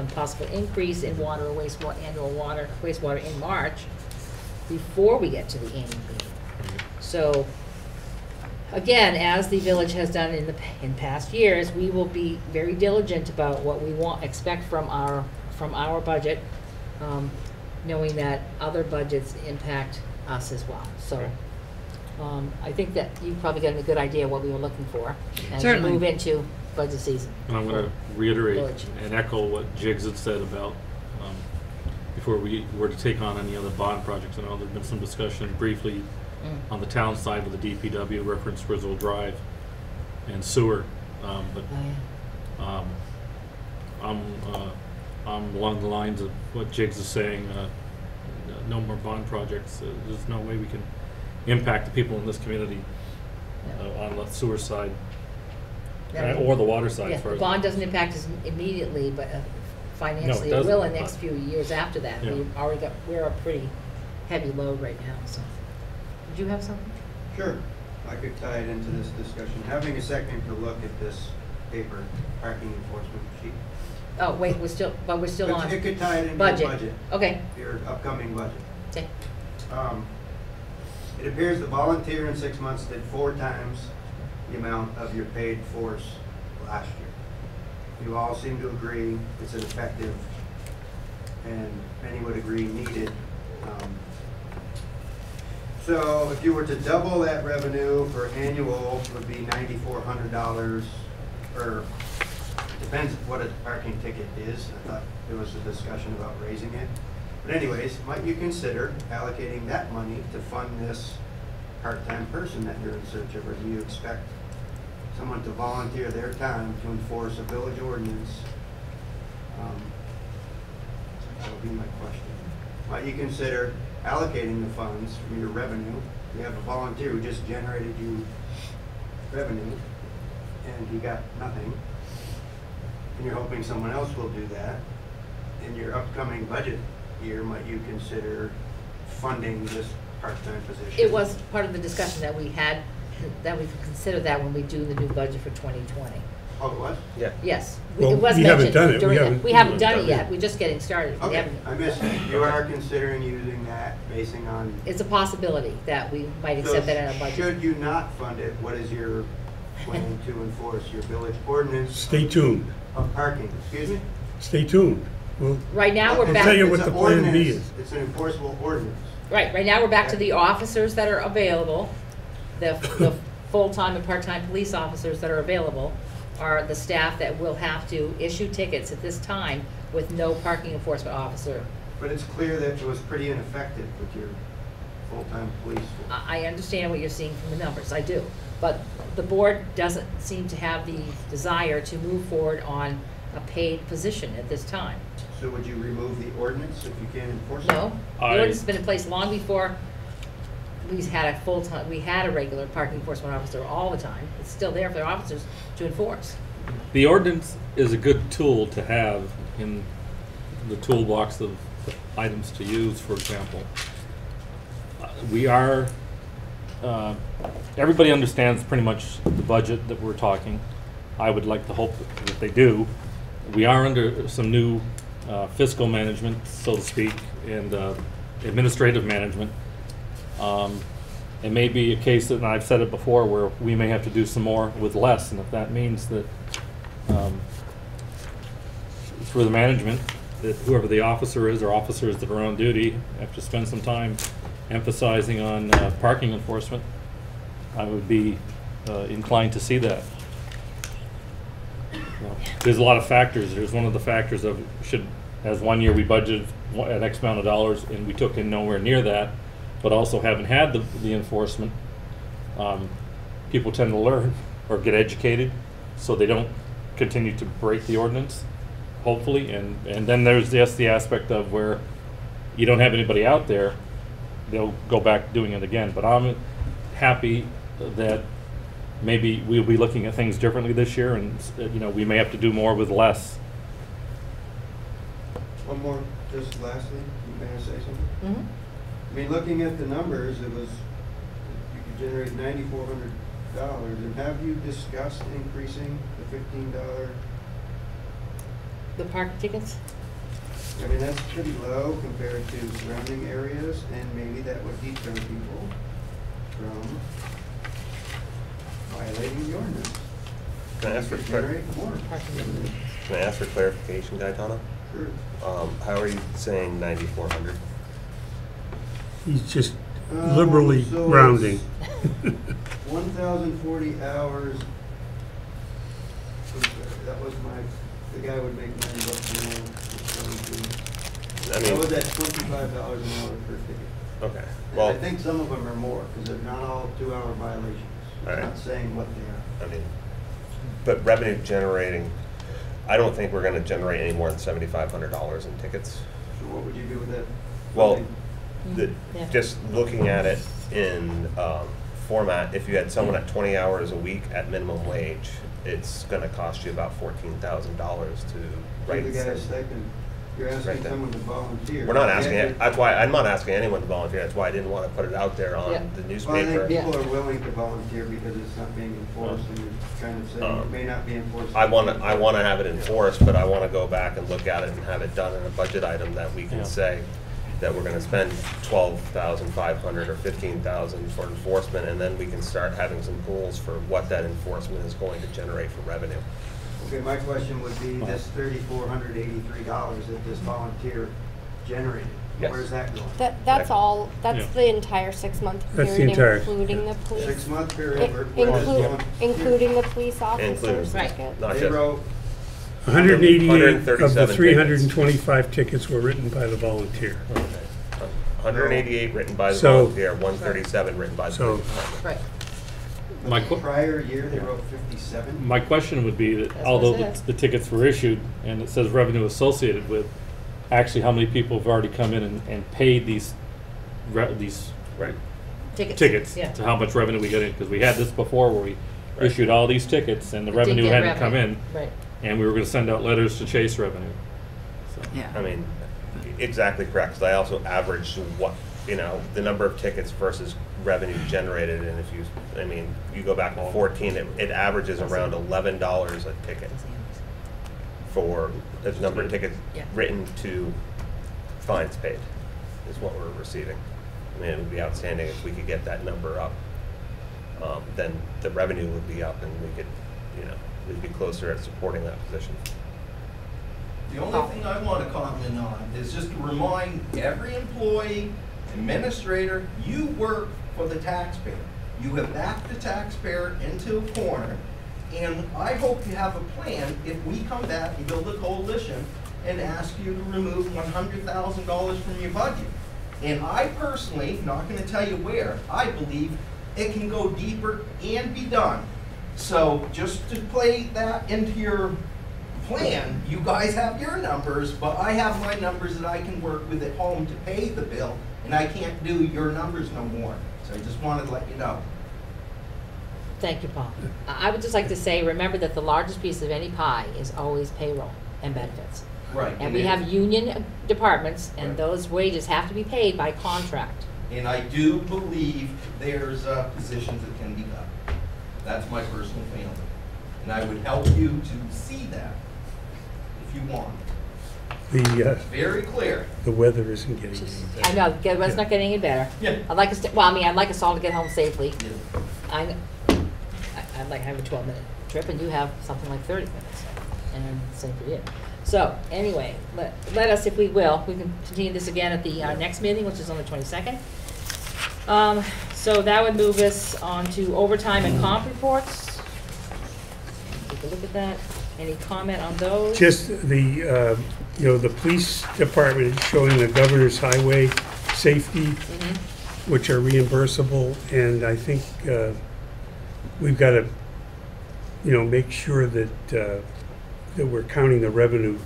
Speaker 1: increase in water or wastewater in March before we get to the annual meeting. So again, as the village has done in past years, we will be very diligent about what we expect from our budget, knowing that other budgets impact us as well. So I think that you've probably gotten a good idea of what we were looking for as we move into budget season.
Speaker 7: And I'm going to reiterate and echo what Jiggs had said about before we were to take on any other bond projects. I know there's been some discussion briefly on the town side with the DPW, reference Griswold Drive and sewer, I'm along the lines of what Jiggs is saying. No more bond projects. There's no way we can impact the people in this community on the sewer side or the water side.
Speaker 1: Yeah,
Speaker 7: as far
Speaker 1: the
Speaker 7: as
Speaker 1: bond doesn't impact us immediately, but financially
Speaker 7: No, it
Speaker 1: it will in
Speaker 7: doesn't,
Speaker 1: the next few years after that.
Speaker 7: Yeah.
Speaker 1: We're a pretty heavy load right now. So, did you have something?
Speaker 6: Sure. I could tie it into this discussion. Having a second to look at this paper, parking enforcement sheet.
Speaker 1: Oh wait, we're still on
Speaker 6: It could tie it into
Speaker 1: budget.
Speaker 6: your budget.
Speaker 1: Okay.
Speaker 6: Your upcoming budget.
Speaker 1: Okay.
Speaker 6: It appears the volunteer in 6 months did 4 times the amount of your paid force last year. You all seem to agree it's an effective, and many would agree needed. So if you were to double that revenue for annual, it would be $9,400, or depends what a parking ticket is. I thought there was a discussion about raising it. But anyways, might you consider allocating that money to fund this part-time person that you're in search of? Or do you expect someone to volunteer their time to enforce a village ordinance? That would be my question. Might you consider allocating the funds from your revenue? You have a volunteer who just generated you revenue and you got nothing, and you're hoping someone else will do that. In your upcoming budget year, might you consider funding this part-time position?
Speaker 1: It was part of the discussion that we had, that we considered that when we do the new budget for 2020.
Speaker 6: Oh, it was?
Speaker 9: Yeah.
Speaker 1: Yes.
Speaker 2: Well,
Speaker 1: it was
Speaker 2: we haven't
Speaker 1: mentioned
Speaker 2: done it.
Speaker 1: during
Speaker 2: We
Speaker 1: we haven't done
Speaker 2: done
Speaker 1: it
Speaker 2: it.
Speaker 1: yet. We're just getting started. We
Speaker 6: Okay,
Speaker 1: haven't-
Speaker 6: I missed it. You are considering using that, basing on...
Speaker 1: It's a possibility that we might
Speaker 6: So
Speaker 1: accept that in our budget.
Speaker 6: should you not fund it, what is your plan to enforce your village ordinance
Speaker 2: Stay tuned,
Speaker 6: of parking? Excuse me?
Speaker 2: stay tuned. We'll
Speaker 1: Right now, we're
Speaker 2: I'll
Speaker 1: back.
Speaker 2: tell you
Speaker 6: It's
Speaker 2: what
Speaker 6: an
Speaker 2: the plan B
Speaker 6: ordinance.
Speaker 2: is.
Speaker 6: It's an enforceable ordinance.
Speaker 1: Right now we're back to the officers that are available, the full-time and part-time police officers that are available are the staff that will have to issue tickets at this time with no parking enforcement officer.
Speaker 6: But it's clear that it was pretty ineffective with your full-time police force.
Speaker 1: I understand what you're seeing from the numbers, I do. But the board doesn't seem to have the desire to move forward on a paid position at this time.
Speaker 6: So would you remove the ordinance if you can't enforce it?
Speaker 1: No, the ordinance has been in place long before we had a regular parking enforcement officer all the time. It's still there for the officers to enforce.
Speaker 7: The ordinance is a good tool to have in the toolbox of items to use, for example. We are, everybody understands pretty much the budget that we're talking. I would like to hope that they do. We are under some new fiscal management, so to speak, and administrative management. It may be a case that, and I've said it before, where we may have to do some more with less, and if that means that through the management, that whoever the officer is or officers that are on duty have to spend some time emphasizing on parking enforcement, I would be inclined to see that. There's a lot of factors. There's one of the factors of as 1 year we budgeted an X amount of dollars and we took in nowhere near that, but also haven't had the enforcement. People tend to learn or get educated so they don't continue to break the ordinance, hopefully. And then there's just the aspect of where you don't have anybody out there, they'll go back doing it again. But I'm happy that maybe we'll be looking at things differently this year, and we may have to do more with less.
Speaker 6: One more, just lastly, may I say something?
Speaker 1: Mm-hmm.
Speaker 6: I mean, looking at the numbers, you could generate $9,400, and have you discussed increasing the $15?
Speaker 1: The park tickets?
Speaker 6: I mean, that's pretty low compared to surrounding areas, and maybe that would deter people from violating the ordinance.
Speaker 9: Can I ask for
Speaker 6: Generate more.
Speaker 9: Can I ask for clarification, Gaetano?
Speaker 6: Sure.
Speaker 9: How are you saying 9,400?
Speaker 2: He's just liberally
Speaker 6: So
Speaker 2: rounding.
Speaker 6: it's 1,040 hours. That was the guy would make $9 an hour.
Speaker 9: I
Speaker 6: That was
Speaker 9: mean,
Speaker 6: at $25 an hour per ticket.
Speaker 9: okay.
Speaker 6: And
Speaker 9: Well,
Speaker 6: I think some of them are more, because they're not all 2-hour violations. It's
Speaker 9: All right.
Speaker 6: not saying what they are.
Speaker 9: I mean, but revenue generating, I don't think we're going to generate any more than $7,500 in tickets.
Speaker 6: So what would you do with that?
Speaker 9: Well,
Speaker 1: Yeah.
Speaker 9: just looking at it in format, if you had someone at 20 hours a week at minimum wage, it's going to cost you about $14,000 to write.
Speaker 6: Give the guy a stipend. You're asking
Speaker 9: Right then.
Speaker 6: someone to volunteer.
Speaker 9: We're not asking
Speaker 6: Yeah,
Speaker 9: it. That's why I'm not asking anyone to volunteer. That's why I didn't want to put it out there on
Speaker 1: Yeah.
Speaker 9: the
Speaker 6: Well, I
Speaker 9: newspaper.
Speaker 6: think people are willing to volunteer because it's not being enforced, and you're kind of saying it may not be enforced.
Speaker 9: I want to have it enforced, but I want to go back and look at it and have it done in a budget item that we can
Speaker 7: Yeah.
Speaker 9: say that we're going to spend $12,500 or $15,000 for enforcement, and then we can start having some goals for what that enforcement is going to generate for revenue.
Speaker 6: Okay, my question would be this $3,483 that this volunteer generated,
Speaker 9: Yes.
Speaker 6: where's that going?
Speaker 10: That's all, that's
Speaker 7: Yeah.
Speaker 10: the entire 6-month
Speaker 2: That's the
Speaker 10: period,
Speaker 2: entire-
Speaker 10: including the police.
Speaker 6: 6-month period. where this
Speaker 10: Include,
Speaker 6: volunteer-
Speaker 10: including the police officers
Speaker 9: Including.
Speaker 1: Right.
Speaker 10: ticket.
Speaker 9: Not
Speaker 6: They
Speaker 9: just,
Speaker 6: wrote,
Speaker 2: 188 of the
Speaker 9: 137
Speaker 2: 325 tickets were written by the volunteer.
Speaker 9: 188 written by the
Speaker 2: So-
Speaker 9: volunteer, 137 written by the
Speaker 2: So-
Speaker 9: police department.
Speaker 1: Right.
Speaker 7: My
Speaker 6: the
Speaker 7: qu-
Speaker 6: prior year, they wrote 57.
Speaker 7: My question would be that
Speaker 1: That's what
Speaker 7: although
Speaker 1: it says.
Speaker 7: the tickets were issued and it says revenue associated with, actually how many people have already come in and paid these
Speaker 9: Right.
Speaker 7: tickets
Speaker 1: Yeah.
Speaker 7: to how much revenue we get in? Because we had this before where we
Speaker 9: Right.
Speaker 7: issued all these tickets and the
Speaker 1: Didn't
Speaker 7: revenue
Speaker 1: get
Speaker 7: hadn't come
Speaker 1: revenue.
Speaker 7: in,
Speaker 1: Right.
Speaker 7: and we were gonna send out letters to chase revenue. So,
Speaker 9: I
Speaker 3: Yeah.
Speaker 9: mean, exactly correct, 'cause I also averaged the number of tickets versus revenue generated, and if you go back to 14, it averages around $11 a ticket for the number of tickets
Speaker 1: Yeah.
Speaker 9: written to fines paid, is what we're receiving. I mean, it would be outstanding if we could get that number up. Then the revenue would be up, and we'd be closer at supporting that position.
Speaker 5: The only thing I want to comment on is just to remind every employee, administrator, you work for the taxpayer. You have backed the taxpayer into a corner, and I hope you have a plan if we come back and build a coalition and ask you to remove $100,000 from your budget. And I personally, not going to tell you where, I believe it can go deeper and be done. So just to play that into your plan, you guys have your numbers, but I have my numbers that I can work with at home to pay the bill, and I can't do your numbers no more. So I just wanted to let you know.
Speaker 1: Thank you, Paul. I would just like to say, remember that the largest piece of any pie is always payroll and benefits.
Speaker 5: Right.
Speaker 1: And we have union departments, and
Speaker 5: Right.
Speaker 1: those wages have to be paid by contract.
Speaker 5: And I do believe there's positions that can be done. That's my personal feeling. And I would help you to see that if you want.
Speaker 2: The
Speaker 5: Very clear.
Speaker 2: the weather isn't getting any
Speaker 1: I
Speaker 2: better.
Speaker 1: know, it's not getting any better.
Speaker 5: Yeah.
Speaker 1: I'd like us to, I'd like us all to get home safely.
Speaker 5: Yeah.
Speaker 1: I'd like to have a 12-minute trip, and you have something like 30 minutes, and same for you. So, anyway, let us, if we will, we can continue this again at the next meeting, which is on the 22nd. So that would move us on to overtime and comp reports. Take a look at that. Any comment on those?
Speaker 2: Just the, the police department is showing the governor's highway safety, which are reimbursable, and I think we've got to, make sure that that we're counting the revenue,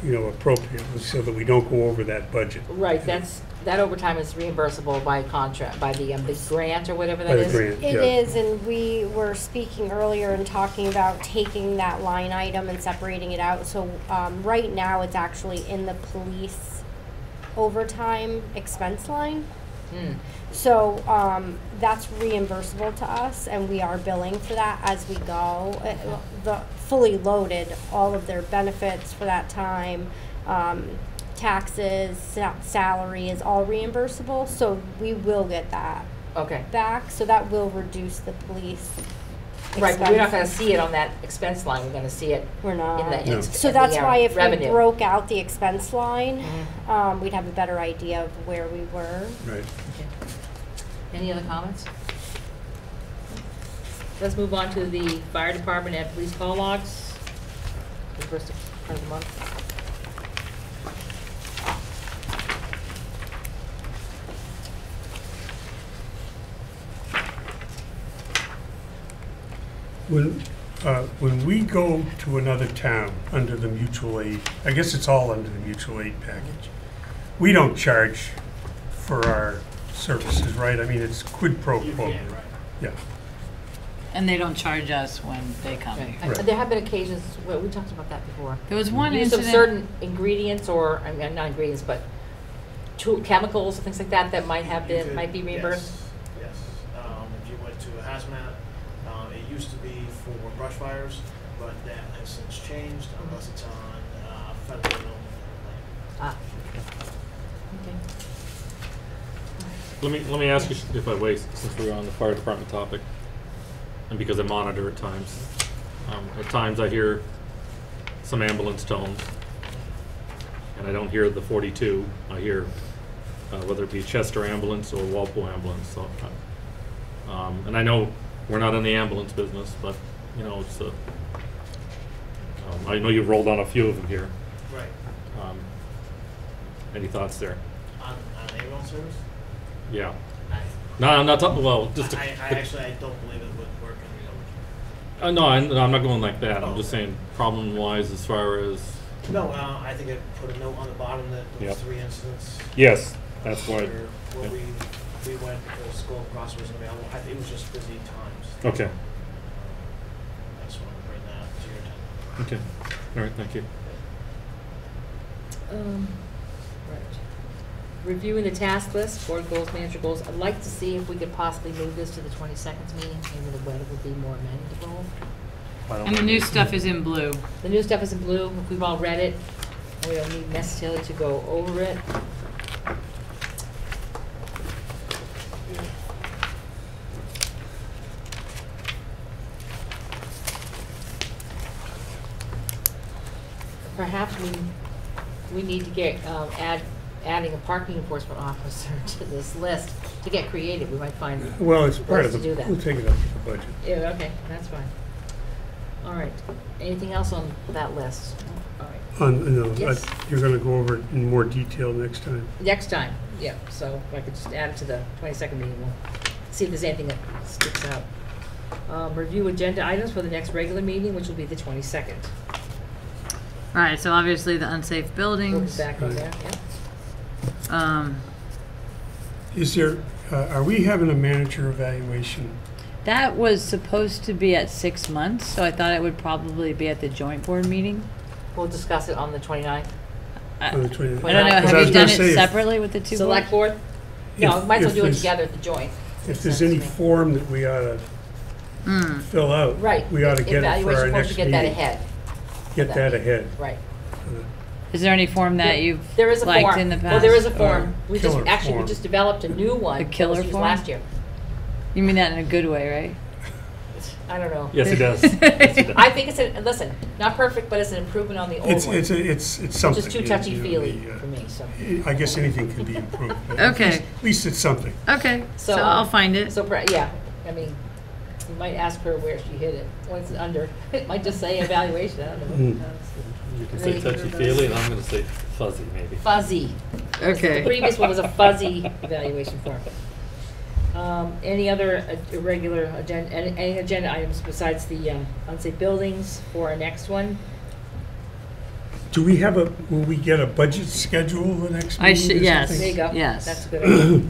Speaker 2: appropriately, so that we don't go over that budget.
Speaker 1: Right, that overtime is reimbursable by contract, by the grant or whatever that
Speaker 2: By the
Speaker 1: is.
Speaker 2: grant,
Speaker 10: It
Speaker 2: yeah.
Speaker 10: is, and we were speaking earlier and talking about taking that line item and separating it out. So right now, it's actually in the police overtime expense line. So that's reimbursable to us, and we are billing for that as we go. The fully loaded, all of their benefits for that time, taxes, salary is all reimbursable, so we will get that
Speaker 1: Okay.
Speaker 10: back. So that will reduce the police
Speaker 1: Right, but we're not
Speaker 10: expense.
Speaker 1: gonna see it on that expense line, we're gonna see it
Speaker 10: We're not.
Speaker 1: in the,
Speaker 2: No.
Speaker 10: So
Speaker 1: in the,
Speaker 10: that's why if we
Speaker 1: revenue.
Speaker 10: broke out the expense line, we'd have a better idea of where we were.
Speaker 2: Right.
Speaker 1: Okay. Any other comments? Let's move on to the fire department and police call logs. The first part of the month.
Speaker 2: When we go to another town under the mutual aid, I guess it's all under the mutual aid package, we don't charge for our services, right? I mean, it's quid pro quo. Yeah.
Speaker 3: And they don't charge us when they come
Speaker 1: Right.
Speaker 3: here.
Speaker 2: Right.
Speaker 1: There have been occasions, well, we talked about that before.
Speaker 3: There was one
Speaker 1: Use of
Speaker 3: incident.
Speaker 1: certain ingredients or, I mean, not ingredients, but chemicals, things like that, that might have been, might be reimbursed?
Speaker 11: Yes. If you went to a hazmat, it used to be for brush fires, but that has since changed unless it's on federal land.
Speaker 1: Ah. Okay.
Speaker 7: Let me ask you if I wait, since we're on the fire department topic, and because I monitor at times. At times I hear some ambulance tones, and I don't hear the 42. I hear whether it be Chester ambulance or Walpole ambulance. So, and I know we're not in the ambulance business, but it's I know you've rolled on a few of them here.
Speaker 11: Right.
Speaker 7: Any thoughts there?
Speaker 11: On ambulance service?
Speaker 7: Yeah. No, I'm not talking. Well, just.
Speaker 11: I actually don't believe it would work in the
Speaker 7: No, I'm not going like that. I'm just saying problem-wise as far as.
Speaker 11: No, I think I put a note on the bottom that those
Speaker 7: Yep.
Speaker 11: 3 incidents.
Speaker 7: Yes, that's why.
Speaker 11: Where we went, the school cross wasn't available. It was just busy times.
Speaker 7: Okay.
Speaker 11: I just wanted to bring that to your attention.
Speaker 7: Okay. All right. Thank you.
Speaker 1: Right. Reviewing the task list, board goals, manager goals. I'd like to see if we could possibly move this to the 22nd meeting. Maybe the weather would be more amenable.
Speaker 3: And the new stuff is in blue.
Speaker 1: The new stuff is in blue. If we've all read it, we don't need necessarily to go over it. Perhaps we need to get, adding a parking enforcement officer to this list to get creative. We might find
Speaker 2: Well, it's part
Speaker 1: ways
Speaker 2: of
Speaker 1: to
Speaker 2: the,
Speaker 1: do that.
Speaker 2: we'll take it up with the budget.
Speaker 1: Yeah, okay, that's fine. All right. Anything else on that list? All right.
Speaker 2: Yes. You're gonna go over it in more detail next time.
Speaker 1: Next time, yeah. So if I could just add it to the 22nd meeting, we'll see if there's anything that sticks out. Review agenda items for the next regular meeting, which will be the 22nd.
Speaker 3: Right, so obviously the unsafe
Speaker 1: We'll be
Speaker 3: buildings.
Speaker 1: back on there, yeah.
Speaker 2: Is there, are we having a manager evaluation?
Speaker 3: That was supposed to be at 6 months, so I thought it would probably be at the joint board meeting.
Speaker 1: We'll discuss it on the 29th.
Speaker 2: On the 20th?
Speaker 3: I don't know,
Speaker 1: Because
Speaker 3: have
Speaker 2: I was
Speaker 3: you
Speaker 2: gonna
Speaker 3: done
Speaker 2: say
Speaker 3: it
Speaker 2: if-
Speaker 3: separately with the two
Speaker 1: Select
Speaker 3: boards?
Speaker 1: board? No,
Speaker 2: If-
Speaker 1: might as well
Speaker 2: if
Speaker 1: do it
Speaker 2: there's-
Speaker 1: together at the joint.
Speaker 2: If
Speaker 1: Makes
Speaker 2: there's
Speaker 1: sense
Speaker 2: any
Speaker 1: to me.
Speaker 2: form that we ought to fill out,
Speaker 1: Right.
Speaker 2: we ought to get it for our
Speaker 1: Evaluation form
Speaker 2: next
Speaker 1: should get
Speaker 2: meeting.
Speaker 1: that ahead.
Speaker 2: Get that ahead.
Speaker 1: Right.
Speaker 3: Is there any form that you've
Speaker 1: There is a
Speaker 3: liked
Speaker 1: form.
Speaker 3: in the past?
Speaker 1: Well, there is a
Speaker 3: or-
Speaker 1: form. We just,
Speaker 2: Killer
Speaker 1: actually, we
Speaker 2: form.
Speaker 1: just developed a new one.
Speaker 3: A
Speaker 1: that
Speaker 3: killer
Speaker 1: was used
Speaker 3: form?
Speaker 1: last year.
Speaker 3: You mean that in a good way, right?
Speaker 1: perfect. I don't know.
Speaker 7: Yes, it does. Yes, it does.
Speaker 1: I think listen, not perfect, but it's an improvement on the old one.
Speaker 2: It's something.
Speaker 1: Just too touchy-feely for me, so.
Speaker 2: I guess anything can be improved. but
Speaker 3: Okay.
Speaker 2: At least it's something.
Speaker 3: Okay, so I'll find it.
Speaker 1: So, yeah, I mean, you might ask her where she hit it. Once it's under, it might just say evaluation, I don't know.
Speaker 7: You can say touchy-feely, and I'm gonna say fuzzy, maybe.
Speaker 1: Fuzzy. The
Speaker 3: Okay.
Speaker 1: previous one was a fuzzy evaluation form. Any other irregular agenda, any agenda items besides the unsafe buildings for our next one?
Speaker 2: Do we have will we get a budget schedule the next meeting?
Speaker 3: I should,
Speaker 2: or
Speaker 3: yes.
Speaker 1: There you
Speaker 2: something?
Speaker 1: go.
Speaker 3: Yes.
Speaker 1: That's a good idea.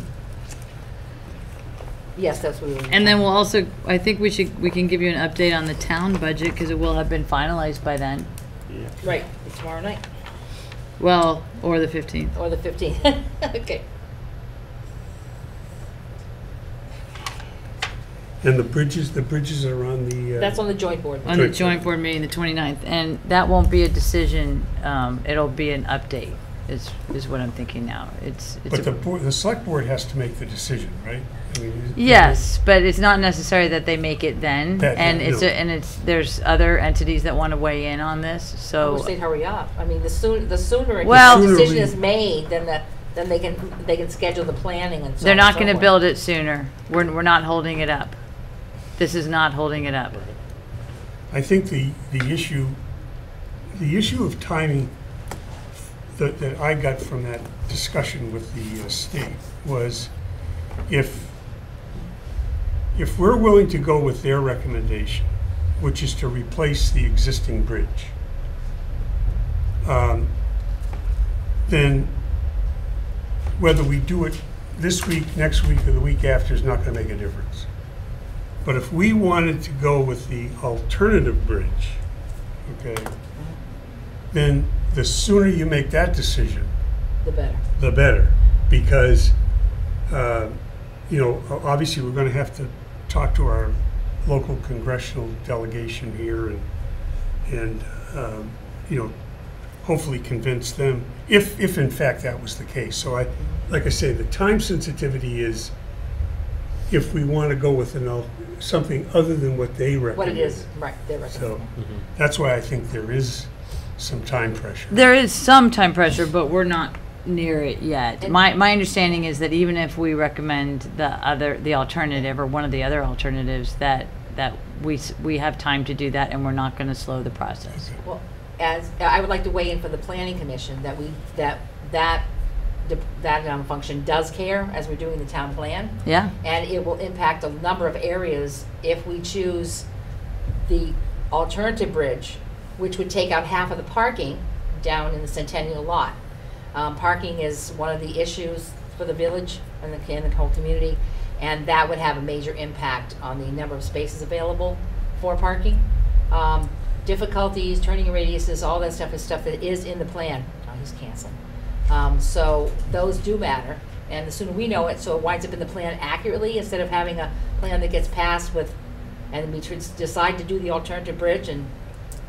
Speaker 1: Yes, that's what we were.
Speaker 3: And then we'll also, I think we can give you an update on the town budget, because it will have been finalized by then.
Speaker 7: Yeah.
Speaker 1: Right, tomorrow night,
Speaker 3: Well, or the 15th.
Speaker 1: or the 15th. Okay.
Speaker 2: And the bridges are on the.
Speaker 1: That's on the joint board.
Speaker 3: On the
Speaker 2: Joint
Speaker 3: joint board meeting, the 29th, and that won't be a decision, it'll be an update, is what I'm thinking now. It's
Speaker 2: But the select board has to make the decision, right? I mean,
Speaker 3: Yes, but it's not necessary that they make it then,
Speaker 2: That-
Speaker 3: and
Speaker 2: no.
Speaker 3: there's other entities that want to weigh in on this,
Speaker 1: I
Speaker 3: so.
Speaker 1: would say hurry up. I mean, the sooner a
Speaker 3: Well-
Speaker 1: decision is made, then they can schedule the planning and so on.
Speaker 3: They're not
Speaker 1: and so
Speaker 3: gonna
Speaker 1: forth.
Speaker 3: build it sooner. We're not holding it up. This is not holding it up.
Speaker 2: I think the issue of timing that I got from that discussion with the state was if we're willing to go with their recommendation, which is to replace the existing bridge, then whether we do it this week, next week, or the week after is not going to make a difference. But if we wanted to go with the alternative bridge, okay, then the sooner you make that decision,
Speaker 1: The better.
Speaker 2: the better. Because, obviously we're going to have to talk to our local congressional delegation here and hopefully convince them, if in fact that was the case. So like I say, the time sensitivity is if we want to go with something other than what they recommend.
Speaker 1: What it is, right, they're
Speaker 2: So
Speaker 1: recommending.
Speaker 2: that's why I think there is some time pressure.
Speaker 3: There is some time pressure, but we're not near it yet.
Speaker 1: And-
Speaker 3: My understanding is that even if we recommend the alternative or one of the other alternatives, that we have time to do that, and we're not going to slow the process.
Speaker 1: Well, as, I would like to weigh in for the planning commission, that function does care as we're doing the town plan.
Speaker 3: Yeah?
Speaker 1: And it will impact a number of areas if we choose the alternative bridge, which would take out half of the parking down in the Centennial lot. Parking is one of the issues for the village and the whole community, and that would have a major impact on the number of spaces available for parking. Difficulties, turning radiuses, all that stuff is stuff that is in the plan. Oh, he's canceling. So those do matter, and the sooner we know it, so it winds up in the plan accurately, instead of having a plan that gets passed and we decide to do the alternative bridge, and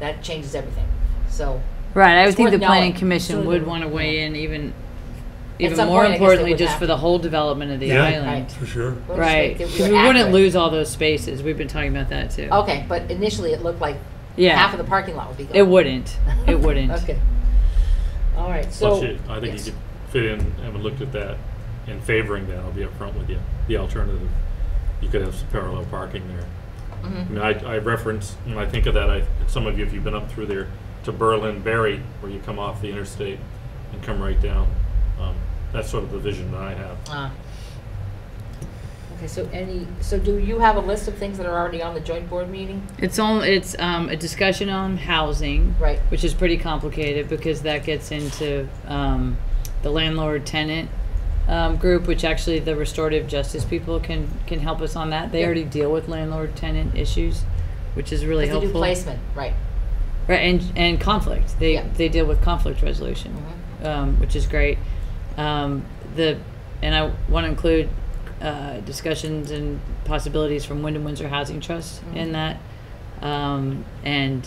Speaker 1: that changes everything. So.
Speaker 3: Right, I would
Speaker 1: It's
Speaker 3: think the
Speaker 1: worth
Speaker 3: planning
Speaker 1: knowing
Speaker 3: commission
Speaker 1: sooner
Speaker 3: would
Speaker 1: than-
Speaker 3: want to weigh in even
Speaker 1: some
Speaker 3: more
Speaker 1: point, I guess they
Speaker 3: importantly,
Speaker 1: would
Speaker 3: just
Speaker 1: have
Speaker 3: for
Speaker 1: to.
Speaker 3: the whole development of the
Speaker 2: Yeah.
Speaker 3: island.
Speaker 1: Right.
Speaker 2: For sure.
Speaker 1: We'll just
Speaker 3: Right,
Speaker 1: make it
Speaker 3: because we wouldn't
Speaker 1: accurate.
Speaker 3: lose all those spaces. We've been talking about that too.
Speaker 1: Okay, but initially it looked like
Speaker 3: Yeah.
Speaker 1: half of the parking lot would be gone.
Speaker 3: It wouldn't. It wouldn't.
Speaker 1: Okay. All right, so.
Speaker 7: Plus, I think
Speaker 1: yes.
Speaker 7: you could fit in, having looked at that and favoring that, I'll be upfront with you. The alternative, you could have some parallel parking there.
Speaker 1: Mhm.
Speaker 7: I mean, I reference, when I think of that, some of you, if you've been up through there to Berlin, Berry, where you come off the interstate and come right down, that's sort of the vision that I have.
Speaker 1: Okay, so do you have a list of things that are already on the joint board meeting?
Speaker 3: It's a discussion on housing,
Speaker 1: Right.
Speaker 3: which is pretty complicated because that gets into the landlord-tenant group, which actually the restorative justice people can help us on that. They
Speaker 1: Yep.
Speaker 3: already deal with landlord-tenant issues, which is really
Speaker 1: Because they
Speaker 3: helpful.
Speaker 1: do placement, right.
Speaker 3: Right, and conflict. They
Speaker 1: Yeah.
Speaker 3: they deal with conflict resolution, which is great. And I want to include discussions and possibilities from Wyndham Windsor Housing Trust in that, and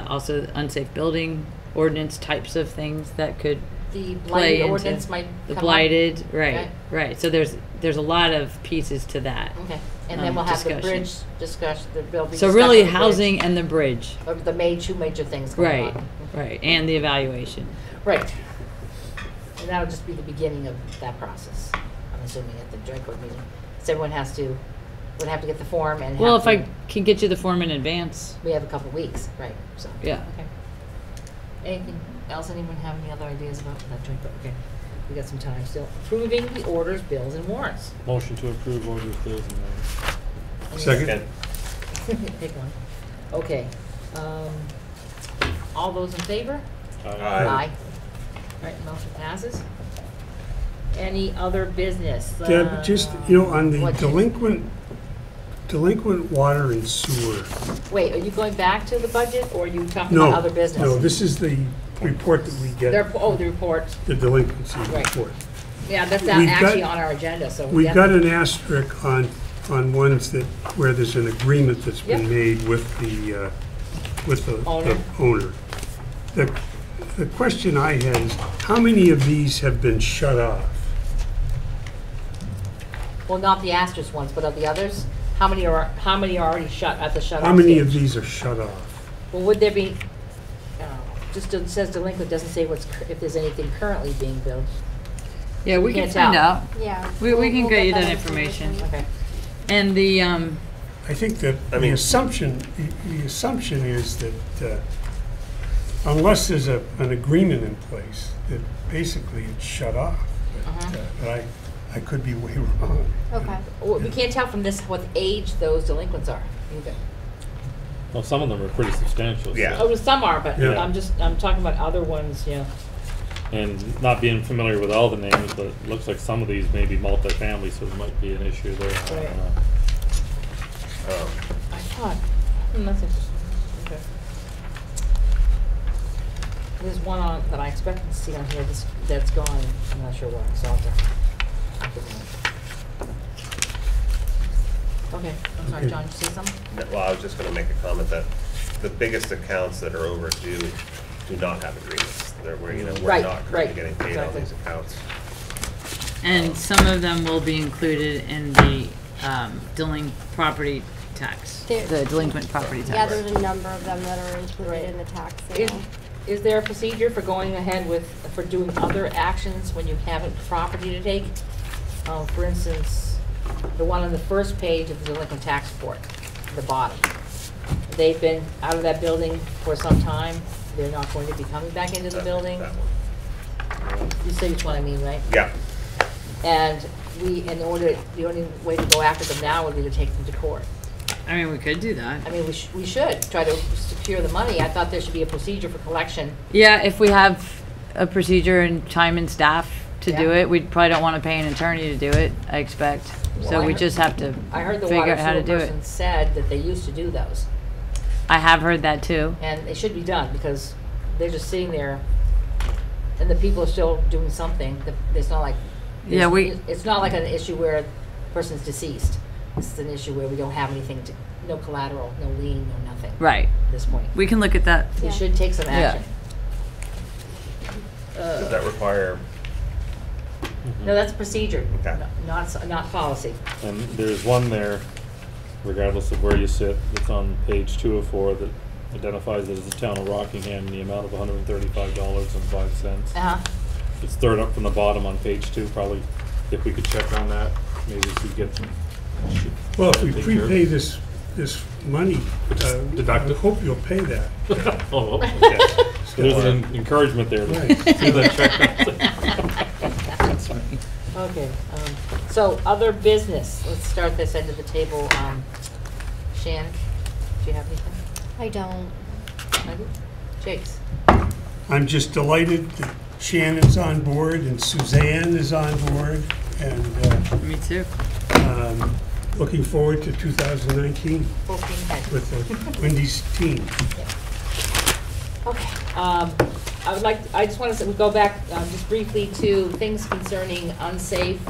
Speaker 3: also unsafe building ordinance types of things that could
Speaker 1: the
Speaker 3: play
Speaker 1: blighted
Speaker 3: into
Speaker 1: ordinance might
Speaker 3: the
Speaker 1: come up.
Speaker 3: blighted,
Speaker 1: Okay.
Speaker 3: right. So there's a lot of pieces to that.
Speaker 1: Okay, and then we'll have the
Speaker 3: discussion.
Speaker 1: bridge discussion, there'll be
Speaker 3: So
Speaker 1: discussion
Speaker 3: really
Speaker 1: of the bridge.
Speaker 3: housing and the bridge,
Speaker 1: Of the two major things going
Speaker 3: right,
Speaker 1: on.
Speaker 3: right, and the evaluation.
Speaker 1: Right. And that'll just be the beginning of that process, I'm assuming, at the joint board meeting. So everyone would have to get the form and
Speaker 3: Well,
Speaker 1: have
Speaker 3: if I
Speaker 1: to-
Speaker 3: can get you the form in advance,
Speaker 1: we have a couple weeks, right, so.
Speaker 3: yeah.
Speaker 1: Okay. Anything else, anyone have any other ideas about that joint board? Okay, we got some time still. Approving the orders, bills, and warrants.
Speaker 7: Motion to approve orders, bills, and warrants.
Speaker 2: Second.
Speaker 1: Pick one. Okay, all those in favor?
Speaker 9: Aye.
Speaker 1: All right, motion passes. Any other business?
Speaker 2: Deb, just, on the
Speaker 1: What, Jim?
Speaker 2: delinquent water and sewer.
Speaker 1: Wait, are you going back to the budget, or are you talking
Speaker 2: No,
Speaker 1: about other business?
Speaker 2: no, this is the report that we get,
Speaker 1: The report.
Speaker 2: the delinquency
Speaker 1: Right.
Speaker 2: report.
Speaker 1: Yeah, that's
Speaker 2: We've
Speaker 1: actually
Speaker 2: got-
Speaker 1: on our agenda, so.
Speaker 2: We've
Speaker 1: yeah.
Speaker 2: got an asterisk on ones where there's an agreement that's been
Speaker 1: Yep.
Speaker 2: made with the
Speaker 1: Owner.
Speaker 2: owner. The question I had is, how many of these have been shut off?
Speaker 1: Well, not the asterisk ones, but of the others, how many are already shut at the shut off?
Speaker 2: How many of
Speaker 1: stage?
Speaker 2: these are shut off?
Speaker 1: Well, would there be, just it says delinquent, doesn't say if there's anything currently being billed.
Speaker 3: Yeah, we can
Speaker 1: can't
Speaker 3: find
Speaker 1: tell.
Speaker 3: out.
Speaker 10: Yeah.
Speaker 3: We can
Speaker 10: we'll
Speaker 3: get you
Speaker 10: that
Speaker 3: that information.
Speaker 1: Okay.
Speaker 3: And the,
Speaker 2: I think that
Speaker 9: I mean-
Speaker 2: the assumption is that unless there's an agreement in place, that basically it's shut off. But I could be way wrong.
Speaker 10: Okay.
Speaker 1: Well, we can't tell from this what age those delinquents are either.
Speaker 7: Well, some of them are pretty substantial. so-
Speaker 9: Yeah.
Speaker 1: Oh, well, some are, but
Speaker 2: Yeah.
Speaker 1: I'm talking about other ones,
Speaker 7: And not being familiar with all the names, but it looks like some of these may be multifamily, so there might be an issue there. I don't
Speaker 1: Right.
Speaker 7: know.
Speaker 1: I thought, that's interesting, okay. There's one on, that I expected to see on here, that's gone, I'm not sure where, so I'll have to. Okay, I'm sorry,
Speaker 2: Okay.
Speaker 1: John, you say something?
Speaker 9: Well, I was just gonna make a comment that the biggest accounts that are overdue do not have agreements. They're where, we're
Speaker 1: Right,
Speaker 9: not currently
Speaker 1: right,
Speaker 9: getting paid on
Speaker 1: exactly.
Speaker 9: these accounts.
Speaker 3: and some of them will be included in the delinquent property tax,
Speaker 10: There-
Speaker 3: the delinquent property
Speaker 10: Yeah,
Speaker 3: tax.
Speaker 10: there's a number of them that are included in the tax
Speaker 1: Is,
Speaker 10: sale.
Speaker 1: is there a procedure for going ahead for doing other actions when you haven't property to take? For instance, the one on the first page of the delinquent tax report, the bottom. They've been out of that building for some time. They're not going to be coming back into the building.
Speaker 9: That one.
Speaker 1: You see which one I mean, right?
Speaker 9: Yeah,
Speaker 1: And the only way to go after them now would be to take them to court.
Speaker 3: I mean, we could do that.
Speaker 1: I mean, we should try to secure the money. I thought there should be a procedure for collection.
Speaker 3: Yeah, if we have a procedure and time and staff to do
Speaker 1: Yeah.
Speaker 3: it, we probably don't want to pay an attorney to do it, I expect.
Speaker 1: Well,
Speaker 3: So
Speaker 1: I
Speaker 3: we
Speaker 1: heard-
Speaker 3: just have to
Speaker 1: I heard the
Speaker 3: figure
Speaker 1: water
Speaker 3: out how to
Speaker 1: sewer
Speaker 3: do it.
Speaker 1: person said that they used to do those.
Speaker 3: I have heard that too.
Speaker 1: And it should be done because they're just sitting there and the people are still doing something. It's not like,
Speaker 3: Yeah,
Speaker 1: it's not like an issue where a person's deceased. It's an issue where we don't have anything no collateral, no lien, no nothing
Speaker 3: Right.
Speaker 1: at this point.
Speaker 3: We can look at that.
Speaker 1: We
Speaker 10: Yeah.
Speaker 1: should take some
Speaker 3: Yeah.
Speaker 1: action.
Speaker 9: does that require,
Speaker 1: No, that's a procedure,
Speaker 9: Okay.
Speaker 1: not policy.
Speaker 7: And there's one there, regardless of where you sit, that's on page 204 that identifies it as the town of Rockingham in the amount of $135.05.
Speaker 1: Uh-huh.
Speaker 7: It's third up from the bottom on page 2, probably, if we could check on that, maybe we could get some.
Speaker 2: Well, if we
Speaker 7: take care of
Speaker 2: prepay
Speaker 7: it.
Speaker 2: this money,
Speaker 7: Just deduct
Speaker 2: I
Speaker 7: it.
Speaker 2: hope you'll pay that.
Speaker 7: Oh, okay. So there's an encouragement there to
Speaker 2: Right.
Speaker 7: do that check.
Speaker 1: Okay, so other business, let's start this end of the table. Shan, do you have anything?
Speaker 10: I don't.
Speaker 1: Maybe? Jake's?
Speaker 2: I'm just delighted that Shannon's on board and Suzanne is on board, and
Speaker 3: Me too.
Speaker 2: looking forward to 2019
Speaker 1: Full steam ahead.
Speaker 2: with the Wendy's team.
Speaker 1: Okay, I just want to go back just briefly to things concerning unsafe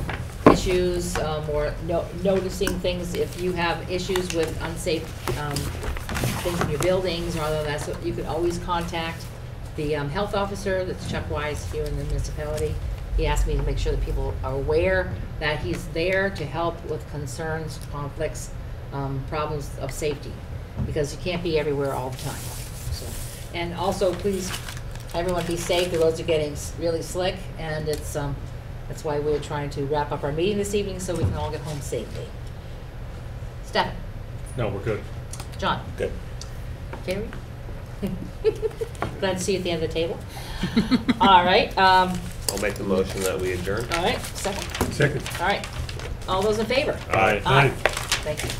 Speaker 1: issues, or noticing things. If you have issues with unsafe things in your buildings or other than that, so you can always contact The health officer, that's Chuck Wise here in the municipality, he asked me to make sure that people are aware that he's there to help with concerns, conflicts, problems of safety, because you can't be everywhere all the time. So, and also, please, everyone be safe. The roads are getting really slick, and it's that's why we're trying to wrap up our meeting this evening so we can all get home safely. Stephen?
Speaker 7: No, we're good.
Speaker 1: John?
Speaker 9: Good.
Speaker 1: Terry? Glad to see you at the end of the table. All right.
Speaker 9: I'll make the motion that we adjourn.
Speaker 1: All right. Second?
Speaker 2: Second.
Speaker 1: All right. All those in favor?
Speaker 7: Aye.
Speaker 1: Aye. Thank you.